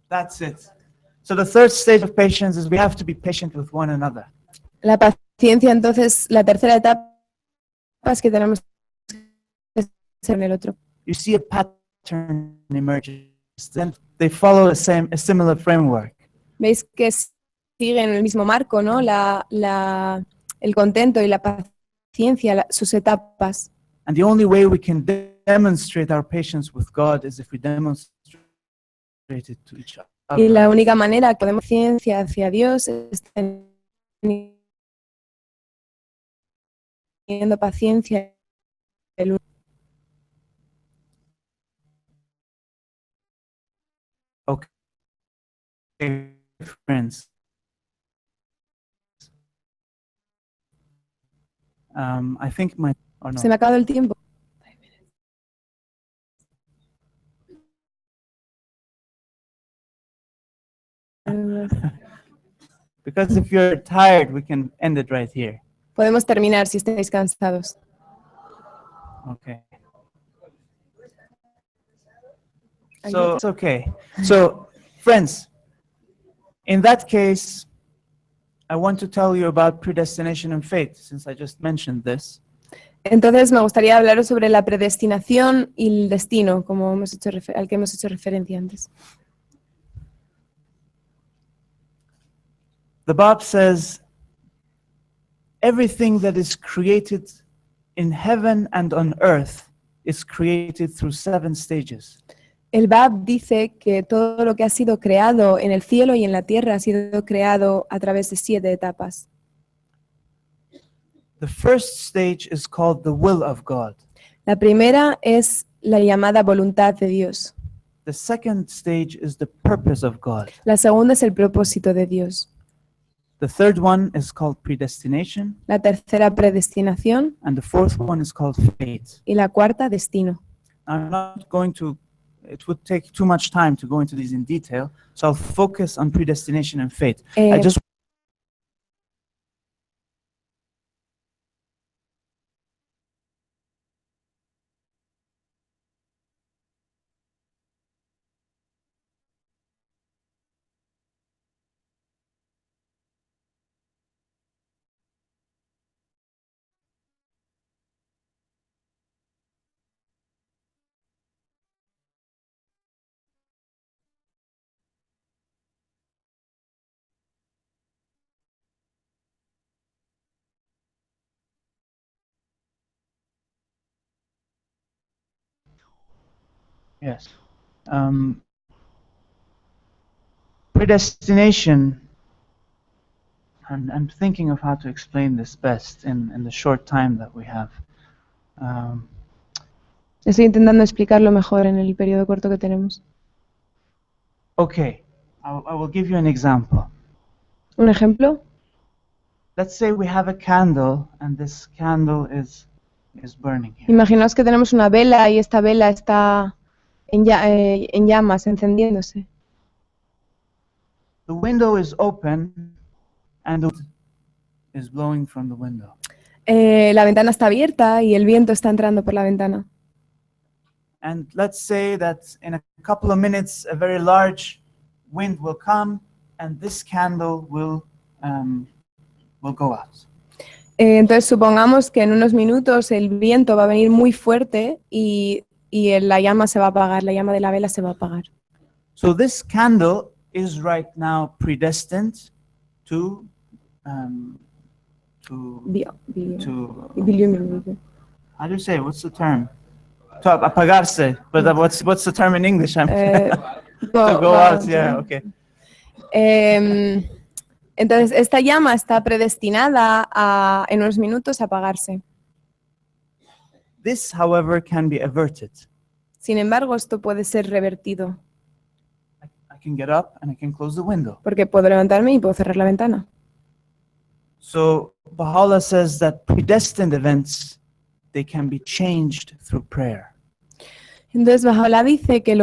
That's it. So the third stage of patience is we have to be patient with one another. La paciencia, entonces, la tercera etapa es que tenemos que ser en el otro. You see a pattern emerge. Then they follow a similar framework. Veis que siguen el mismo marco, ¿no? El contento y la paciencia, sus etapas. And the only way we can demonstrate our patience with God is if we demonstrate it to each other. Y la única manera que podemos paciencia hacia Dios es teniendo paciencia el uno. Okay, friends. I think my or no. Se me ha acabado el tiempo. Because if you're tired, we can end it right here. Podemos terminar si estáis cansados. Okay. So it's okay. So, friends, in that case, I want to tell you about predestination and fate, since I just mentioned this. Entonces me gustaría hablaros sobre la predestinación y el destino, como al que hemos hecho referencia antes. The Bab says, everything that is created in heaven and on earth is created through 7 stages. El Bab dice que todo lo que ha sido creado en el cielo y en la tierra ha sido creado a través de 7 etapas. The first stage is called the will of God. La primera es la llamada voluntad de Dios. The second stage is the purpose of God. La segunda es el propósito de Dios. The third one is called predestination. La tercera, predestinación. And the fourth one is called fate. Y la cuarta, destino. I'm not going to, it would take too much time to go into these in detail, so I'll focus on predestination and fate. I just Yes. Predestination, I'm thinking of how to explain this best in the short time that we have. Estoy intentando explicarlo mejor en el periodo corto que tenemos. Okay, I will give you an example. ¿Un ejemplo? Let's say we have a candle and this candle is burning here. Imaginaos que tenemos una vela y esta vela está en llamas, encendiéndose. The window is open and the wind is blowing from the window. La ventana está abierta y el viento está entrando por la ventana. And let's say that in a couple of minutes a very large wind will come and this candle will go out. Entonces supongamos que en unos minutos el viento va a venir muy fuerte y la llama se va a apagar, la llama de la vela se va a apagar. So this candle is right now predestined to how do you say, what's the term? To apagarse, but what's the term in English? To go out, yeah, okay. Em, entonces, esta llama está predestinada en unos minutos a apagarse. This, however, can be averted. Sin embargo, esto puede ser revertido, I can get up and I can close the window. porque puedo levantarme y puedo cerrar la ventana. So Baha'u'llah says that predestined events, they can be changed through prayer. Entonces, Baha'u'llah dice que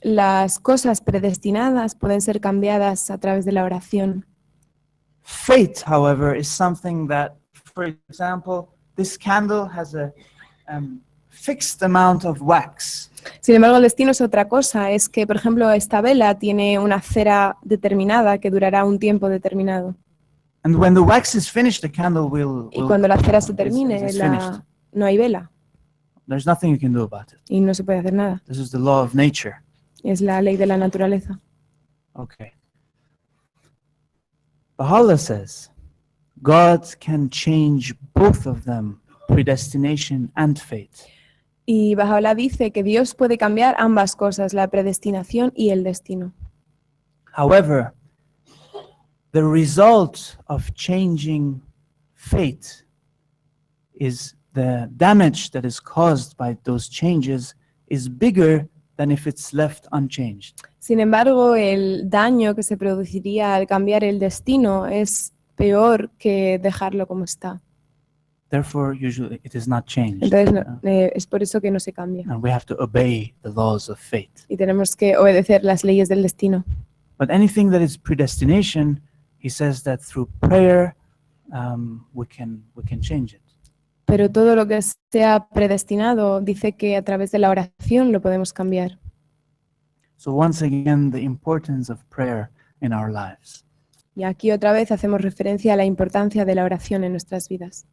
las cosas predestinadas pueden ser cambiadas a través de la oración. Fate, however, is something that, for example, this candle has a fixed amount of wax. Sin embargo, el destino es otra cosa. Es que, por ejemplo, esta vela tiene una cera determinada que durará un tiempo determinado. And when the wax is finished, the candle will Y cuando la cera se is termine, finished. no hay vela There's nothing you can do about it. y no se puede hacer nada. This is the law of nature. Es la ley de la naturaleza. Okay. Baha'u'llah says, God can change both of them, predestination and fate. Y Baha'u'llah dice que Dios puede cambiar ambas cosas, la predestinación y el destino. However, the result of changing fate is the damage that is caused by those changes is bigger than if it's left unchanged. Sin embargo, el daño que se produciría al cambiar el destino es peor que dejarlo como está. Therefore, usually it is not changed. Entonces, es por eso que no se cambia. And we have to obey the laws of fate. Y tenemos que obedecer las leyes del destino. But anything that is predestination, he says that through prayer, we can change it. Pero todo lo que sea predestinado dice que a través de la oración lo podemos cambiar. So once again, the importance of prayer in our lives. Y aquí otra vez hacemos referencia a la importancia de la oración en nuestras vidas.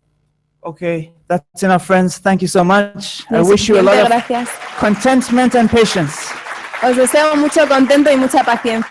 Okay, that's enough, friends. Thank you so much. I wish you a lot of Gracias. contentment and patience. Os deseo mucho contento y mucha paciencia.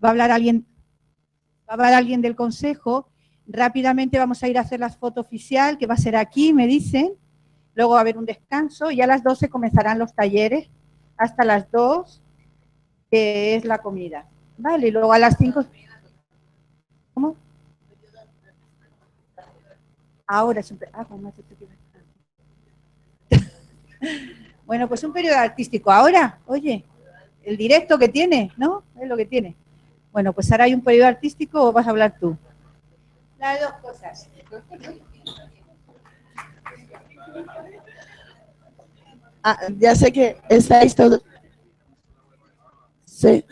Va a hablar alguien del consejo. Rápidamente vamos a ir a hacer la foto oficial, que va a ser aquí, me dicen. Luego va a haber un descanso y a las 12 comenzarán los talleres, hasta las 2, que es la comida. Vale, y luego a las 5... ¿Cómo? Ahora es un... Bueno, pues un periodo artístico. Ahora, oye, el directo que tiene, ¿no? Es lo que tiene. Bueno, pues ahora hay un periodo artístico o vas a hablar tú. Las dos cosas. Ya sé que estáis todos. Sí.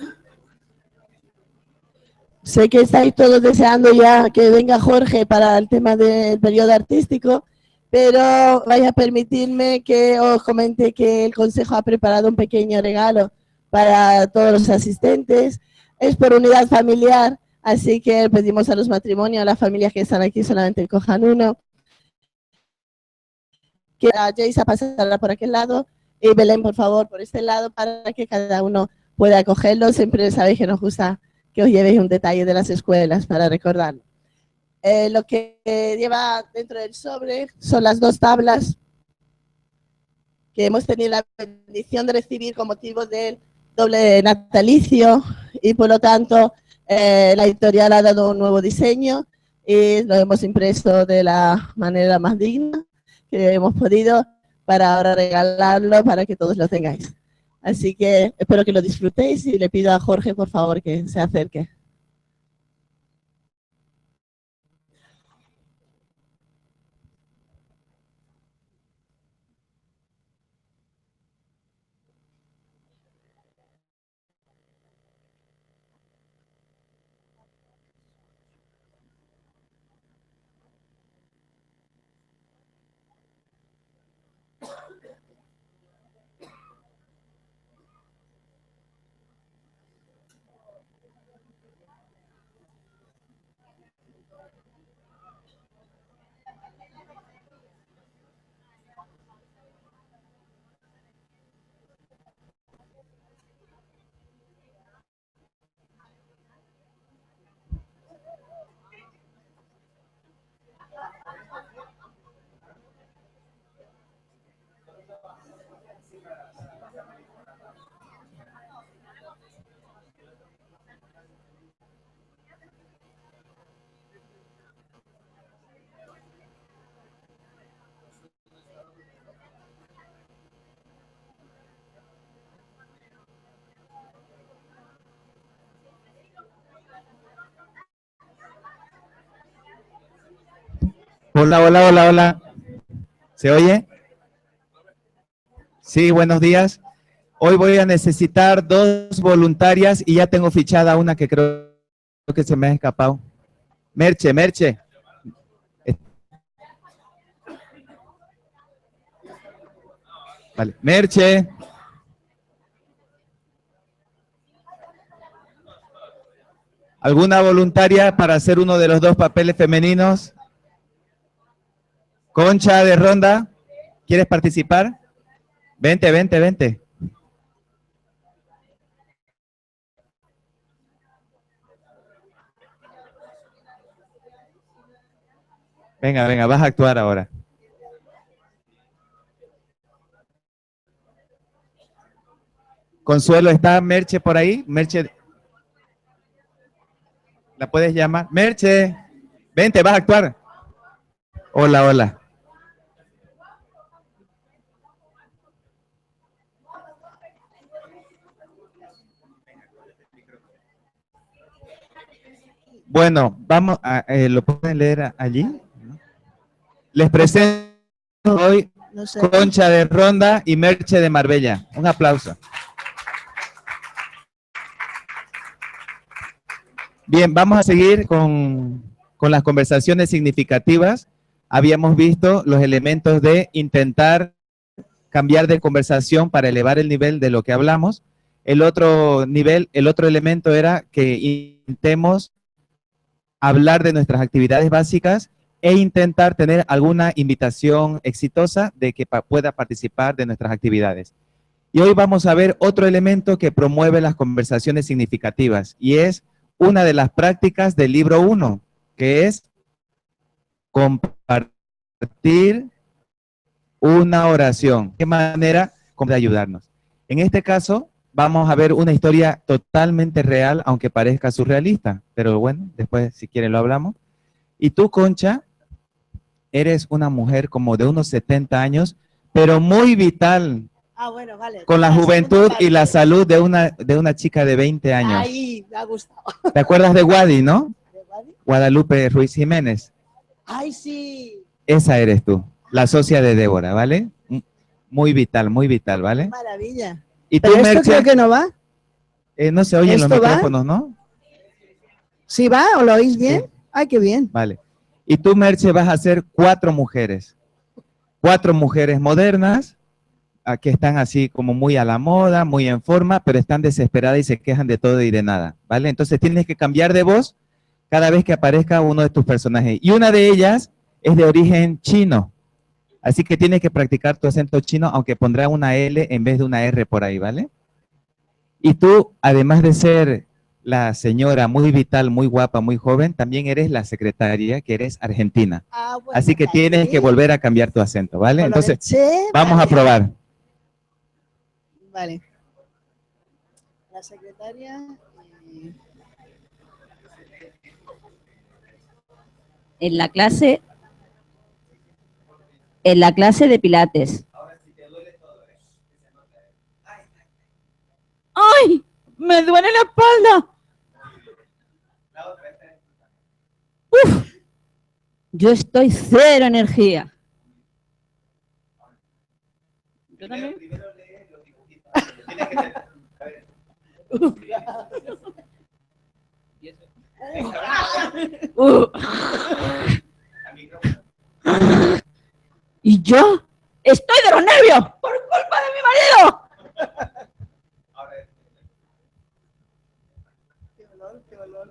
Sé que estáis todos deseando ya que venga Jorge para el tema del periodo artístico, pero vais a permitirme que os comente que el Consejo ha preparado un pequeño regalo para todos los asistentes. Es por unidad familiar, así que pedimos a los matrimonios, a las familias que están aquí, solamente cojan uno. Que a Jaisa pasará por aquel lado y Belén, por favor, por este lado, para que cada uno pueda cogerlo. Siempre sabéis que nos gusta que os llevéis un detalle de las escuelas para recordarlo. Lo que lleva dentro del sobre son las 2 tablas que hemos tenido la bendición de recibir con motivo del doble natalicio y por lo tanto la editorial ha dado un nuevo diseño y lo hemos impreso de la manera más digna que hemos podido para ahora regalarlo para que todos lo tengáis. Así que espero que lo disfrutéis y le pido a Jorge, por favor, que se acerque. Hola, hola, hola, hola. ¿Se oye? Sí, buenos días. Hoy voy a necesitar 2 voluntarias y ya tengo fichada una que creo que se me ha escapado. Merche, Merche. Vale, Merche. ¿Alguna voluntaria para hacer uno de los 2 papeles femeninos? Concha de Ronda, ¿quieres participar? Vente, vente, vente. Venga, venga, vas a actuar ahora. Consuelo, ¿está Merche por ahí? Merche, ¿la puedes llamar? Merche, vente, vas a actuar. Hola, hola. Bueno, vamos a, ¿lo pueden leer allí? Les presento hoy No sé. Concha de Ronda y Merche de Marbella. Un aplauso. Bien, vamos a seguir con las conversaciones significativas. Habíamos visto los elementos de intentar cambiar de conversación para elevar el nivel de lo que hablamos. El otro nivel, el otro elemento era que intentemos hablar de nuestras actividades básicas e intentar tener alguna invitación exitosa de que pueda participar de nuestras actividades. Y hoy vamos a ver otro elemento que promueve las conversaciones significativas y es una de las prácticas del libro 1, que es compartir una oración. ¿Qué manera de ayudarnos? En este caso, vamos a ver una historia totalmente real, aunque parezca surrealista, pero bueno, después si quieren lo hablamos. Y tú, Concha, eres una mujer como de unos 70 años, pero muy vital, Ah, bueno, vale. con la juventud y la salud de una chica de 20 años. Ay, me ha gustado. ¿Te acuerdas de Guadi, no? ¿De Wadi? Guadalupe Ruiz Jiménez. Ay, sí. Esa eres tú, la socia de Débora, ¿vale? Muy vital, ¿vale? Maravilla. Y tú, Pero esto Merche, creo que no va. no se oyen los ¿Esto va? micrófonos, ¿no? ¿Sí va? ¿O lo oís bien? Sí. Ay, qué bien. Vale. Y tú, Merche, vas a ser 4 mujeres. 4 mujeres modernas, que están así como muy a la moda, muy en forma, pero están desesperadas y se quejan de todo y de nada, ¿vale? Entonces tienes que cambiar de voz cada vez que aparezca uno de tus personajes. Y una de ellas es de origen chino. Así que tienes que practicar tu acento chino, aunque pondrá una L en vez de una R por ahí, ¿vale? Y tú, además de ser la señora muy vital, muy guapa, muy joven, también eres la secretaria, que eres argentina. Ah, bueno, Así que tienes que volver a cambiar tu acento, ¿vale? Con lo Entonces, del che, vamos vale. a probar. Vale. La secretaria. En la clase de Pilates. ¡Ay! ¡Me duele la espalda! ¡Uf! Yo estoy cero energía. ¿Yo también? Y yo estoy de los nervios por culpa de mi marido.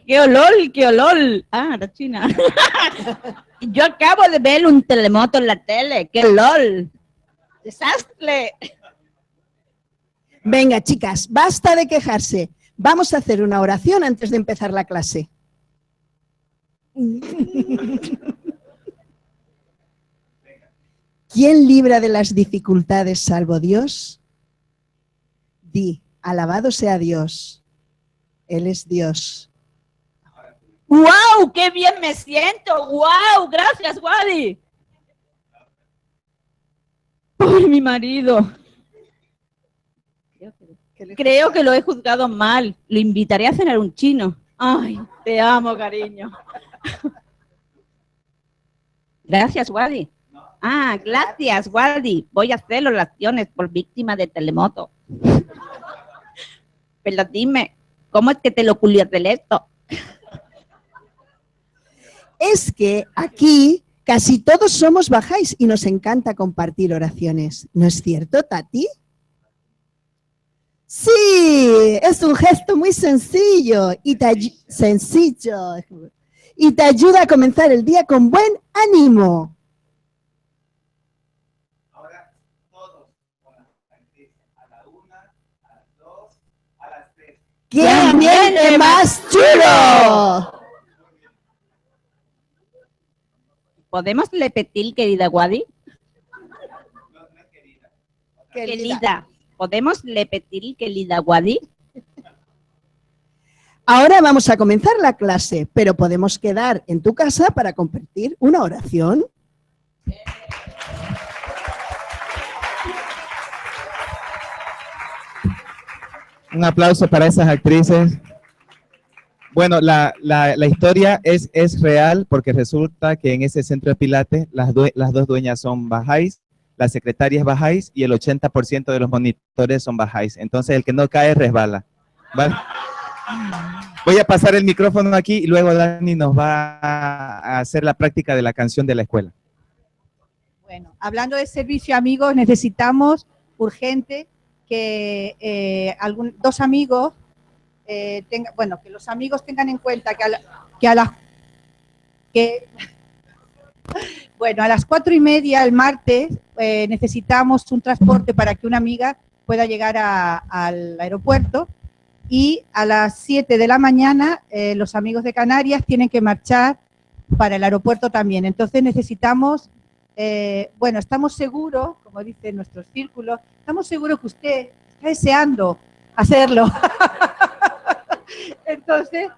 ¡Qué olor, qué olor! Ah, la China. Yo acabo de ver un terremoto en la tele. ¡Qué olor! ¡Desastre! Venga, chicas, basta de quejarse. Vamos a hacer una oración antes de empezar la clase. ¿Quién libra de las dificultades salvo Dios? Di, alabado sea Dios. Él es Dios. ¡Guau! ¡Qué bien me siento! ¡Guau! Gracias, Wadi. Por mi marido. Creo que lo he juzgado mal. Lo invitaré a cenar un chino. Ay, te amo, cariño. Gracias, Wadi. Ah, gracias, Wadi. Voy a hacer oraciones por víctimas de terremoto. Pero dime, ¿cómo es que te lo ocurrió esto? Es que aquí casi todos somos bajáis y nos encanta compartir oraciones. ¿No es cierto, Tati? Sí, es un gesto muy sencillo y te ayuda a comenzar el día con buen ánimo. Ahora todos con las actrices a la 1, a las 2, a las 3. ¡Qué ambiente más chulo! ¿Podemos repetir, querida Wadi? No, no es querida. Querida. ¿Podemos repetir, querida Wadi? Ahora vamos a comenzar la clase, pero podemos quedar en tu casa para compartir una oración. Un aplauso para esas actrices. Bueno, la historia es real porque resulta que en ese centro de pilates las dos dueñas son bajáis, la secretaria es bajáis y el 80% de los monitores son bajáis. Entonces el que no cae resbala. ¿Vale? Voy a pasar el micrófono aquí y luego Dani nos va a hacer la práctica de la canción de la escuela. Bueno, hablando de servicio, amigos, necesitamos urgente que dos amigos que los amigos tengan en cuenta que a las 4:30 el martes necesitamos un transporte para que una amiga pueda llegar al aeropuerto, y a las 7 de la mañana los amigos de Canarias tienen que marchar para el aeropuerto también. Entonces necesitamos, estamos seguros, como dicen nuestros círculos, estamos seguros que usted está deseando hacerlo. Entonces,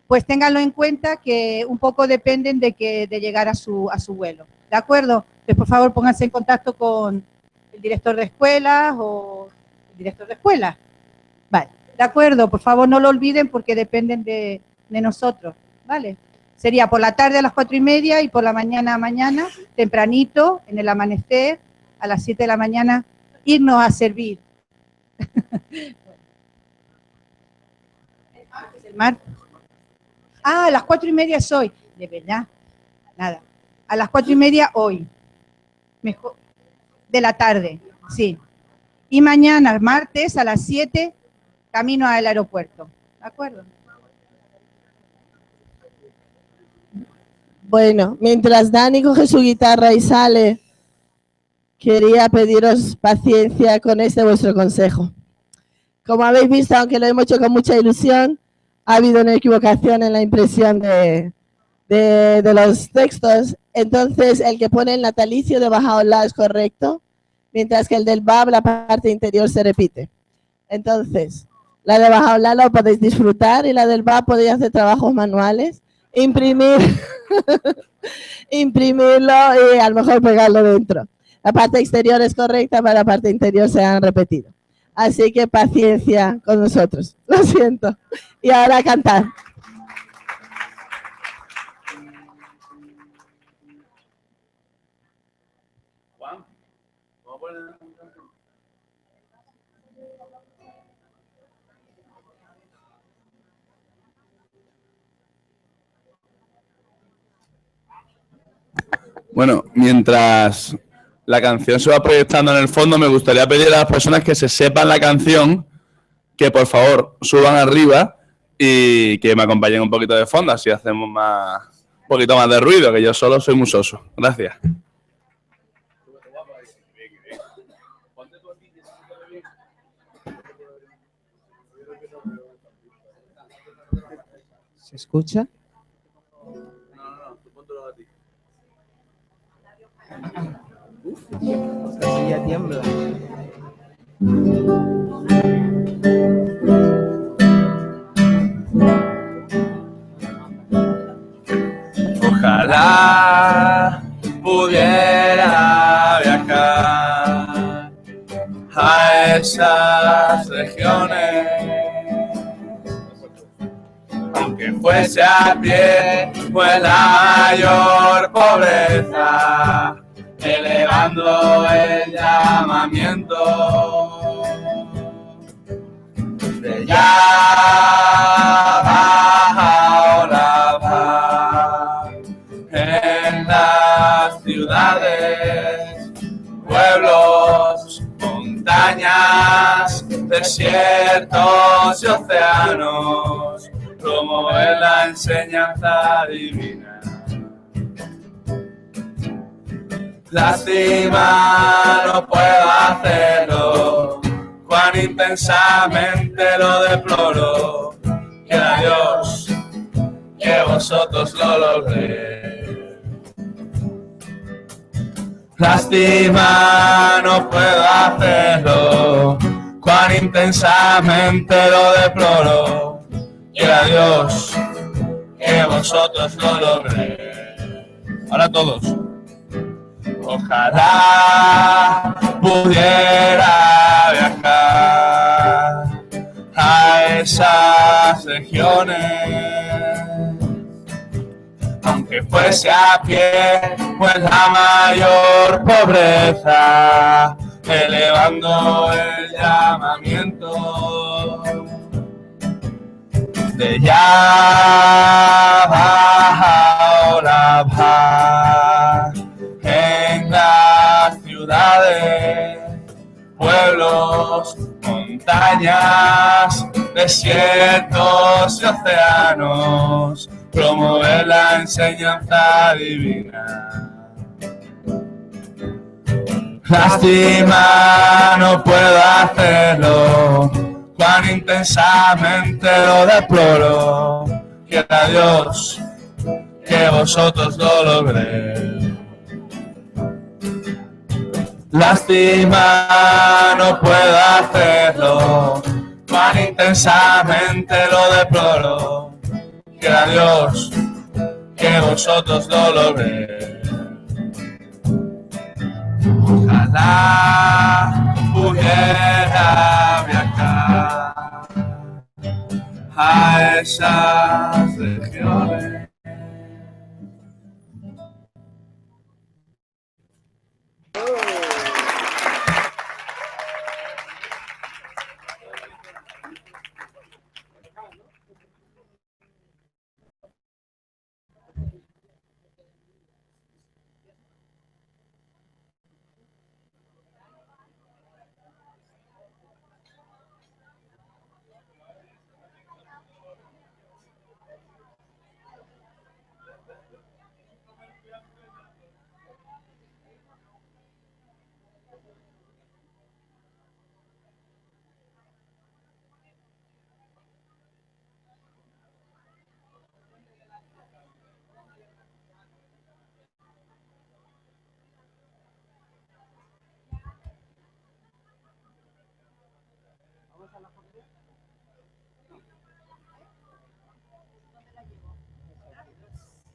pues ténganlo en cuenta, que un poco dependen de llegar a su vuelo. ¿De acuerdo? Pues por favor pónganse en contacto con el director de escuelas o el director de escuela. Vale, de acuerdo, por favor no lo olviden porque dependen de nosotros, ¿vale? Sería por la tarde a las 4:30 y por la mañana tempranito, en el amanecer, a las 7 de la mañana, irnos a servir. El martes. Ah, a las 4:30 es hoy. De verdad, nada. A las 4:30 hoy. Mejor. De la tarde, sí. Y mañana, martes, a las 7, camino al aeropuerto. ¿De acuerdo? Bueno, mientras Dani coge su guitarra y sale, quería pediros paciencia con este vuestro consejo. Como habéis visto, aunque lo hemos hecho con mucha ilusión, ha habido una equivocación en la impresión de los textos. Entonces, el que pone el natalicio de Bajaola es correcto, mientras que el del Bab, la parte interior, se repite. Entonces, la de Bajaola lo podéis disfrutar y la del Bab podéis hacer trabajos manuales, imprimirlo y a lo mejor pegarlo dentro. La parte exterior es correcta, pero la parte interior se han repetido. Así que paciencia con nosotros. Lo siento. Y ahora a cantar. Juan, ¿cómo poner? Bueno, mientras la canción se va proyectando en el fondo, me gustaría pedir a las personas que se sepan la canción que por favor suban arriba y que me acompañen un poquito de fondo, así hacemos un poquito más de ruido, que yo solo soy muy soso. Gracias. ¿Se escucha? Esta silla tiembla. Ojalá pudiera viajar a esas regiones, aunque fuese a pie, pues la mayor pobreza, elevando el llamamiento de ya va, ahora va, en las ciudades, pueblos, montañas, desiertos y océanos, promover la enseñanza divina. Lástima no puedo hacerlo, cuán intensamente lo deploro, quiera Dios que vosotros lo logréis. Lástima no puedo hacerlo, cuán intensamente lo deploro, quiera Dios que vosotros lo logréis. Ahora todos. Ojalá pudiera viajar a esas regiones, aunque fuese a pie, pues la mayor pobreza, elevando el llamamiento de ya va, ahora va, en las ciudades, pueblos, montañas, desiertos y océanos, promover la enseñanza divina. Lástima no puedo hacerlo, cuán intensamente lo deploro, quiera Dios que vosotros lo logréis. Lástima no puedo hacerlo, cuán intensamente lo deploro, quiera Dios que vosotros lo logréis. Ojalá pudiera viajar a esas regiones.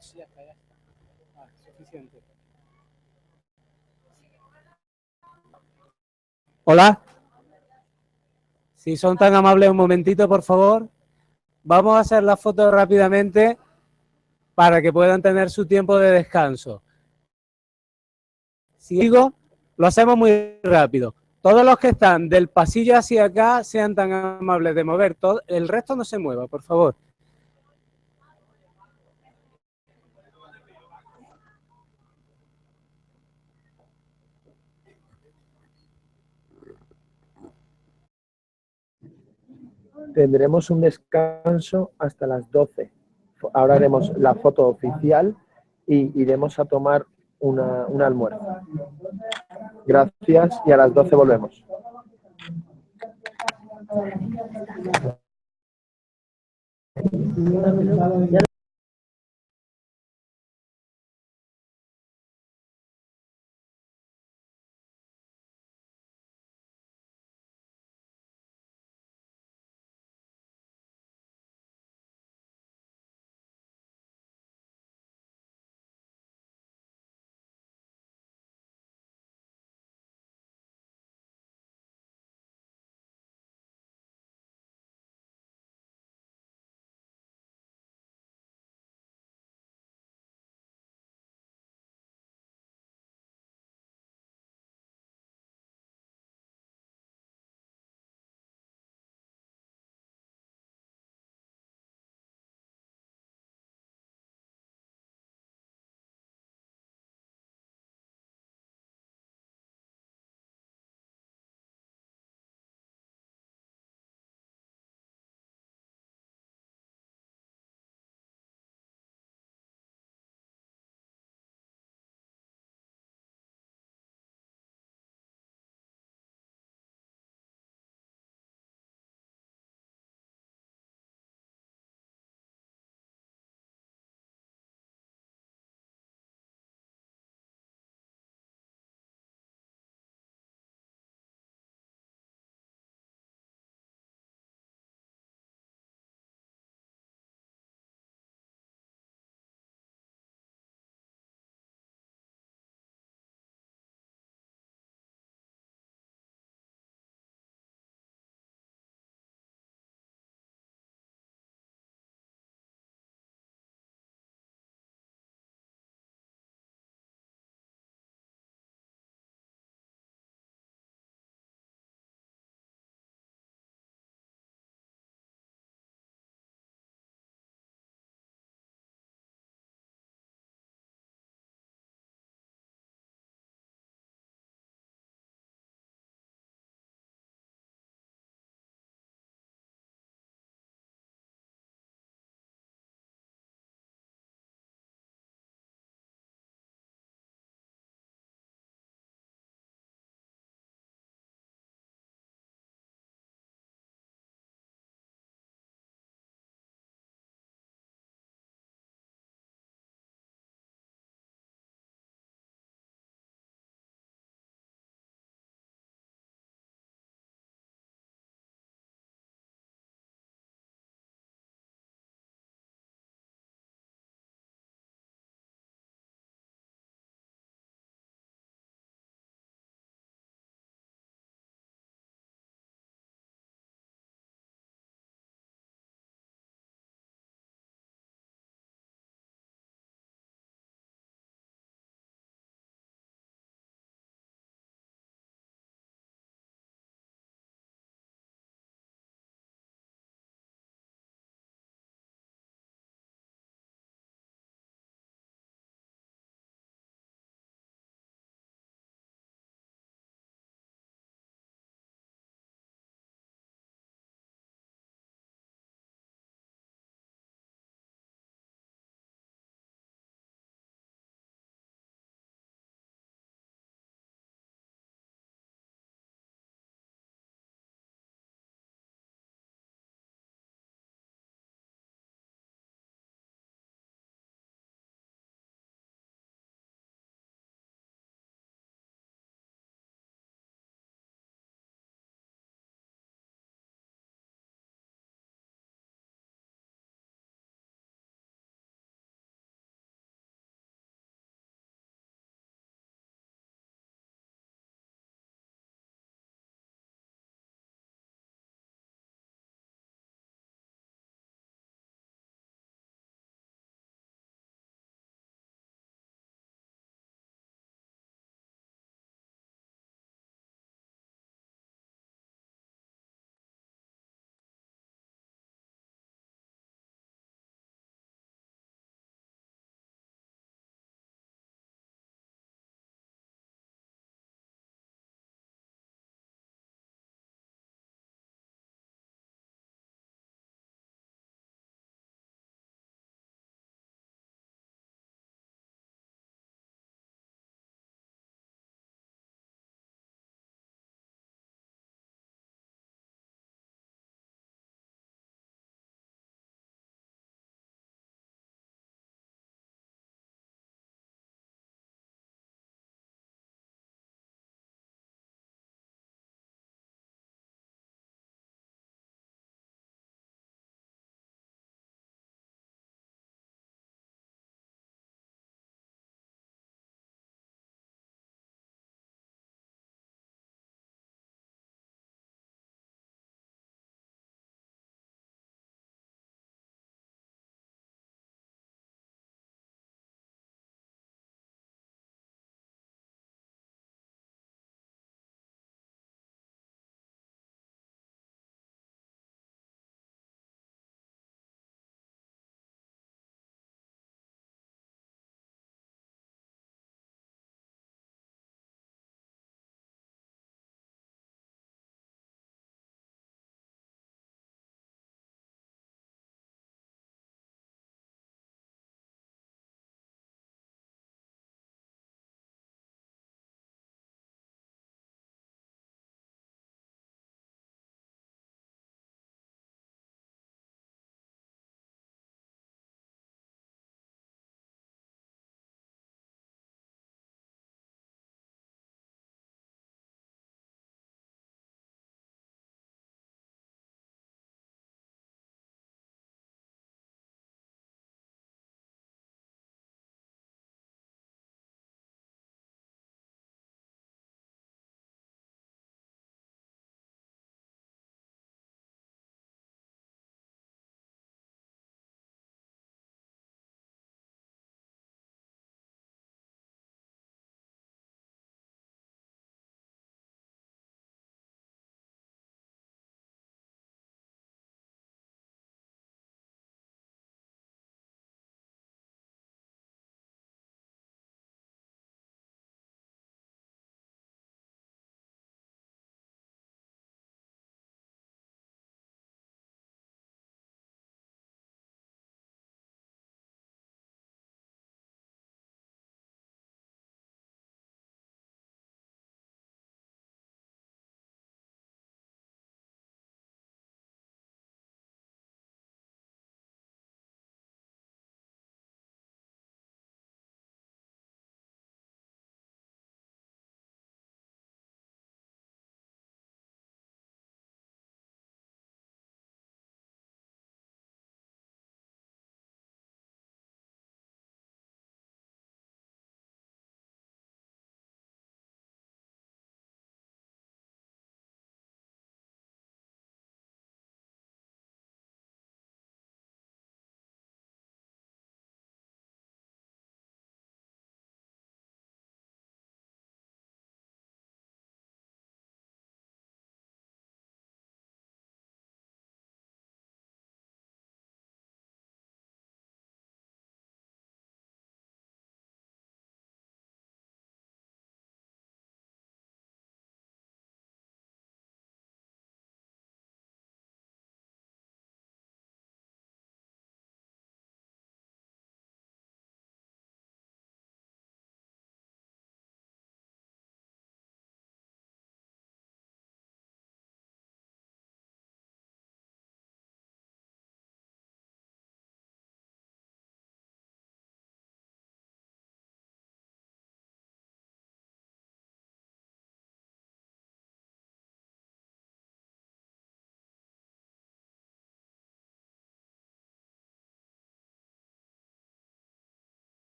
Sí, acá ya está. Suficiente. Hola. Si son tan amables, un momentito, por favor. Vamos a hacer la foto rápidamente para que puedan tener su tiempo de descanso. Si digo, lo hacemos muy rápido. Todos los que están del pasillo hacia acá sean tan amables de mover todo. El resto no se mueva, por favor. Tendremos un descanso hasta las 12. Ahora haremos la foto oficial y iremos a tomar un almuerzo. Gracias y a las 12 volvemos.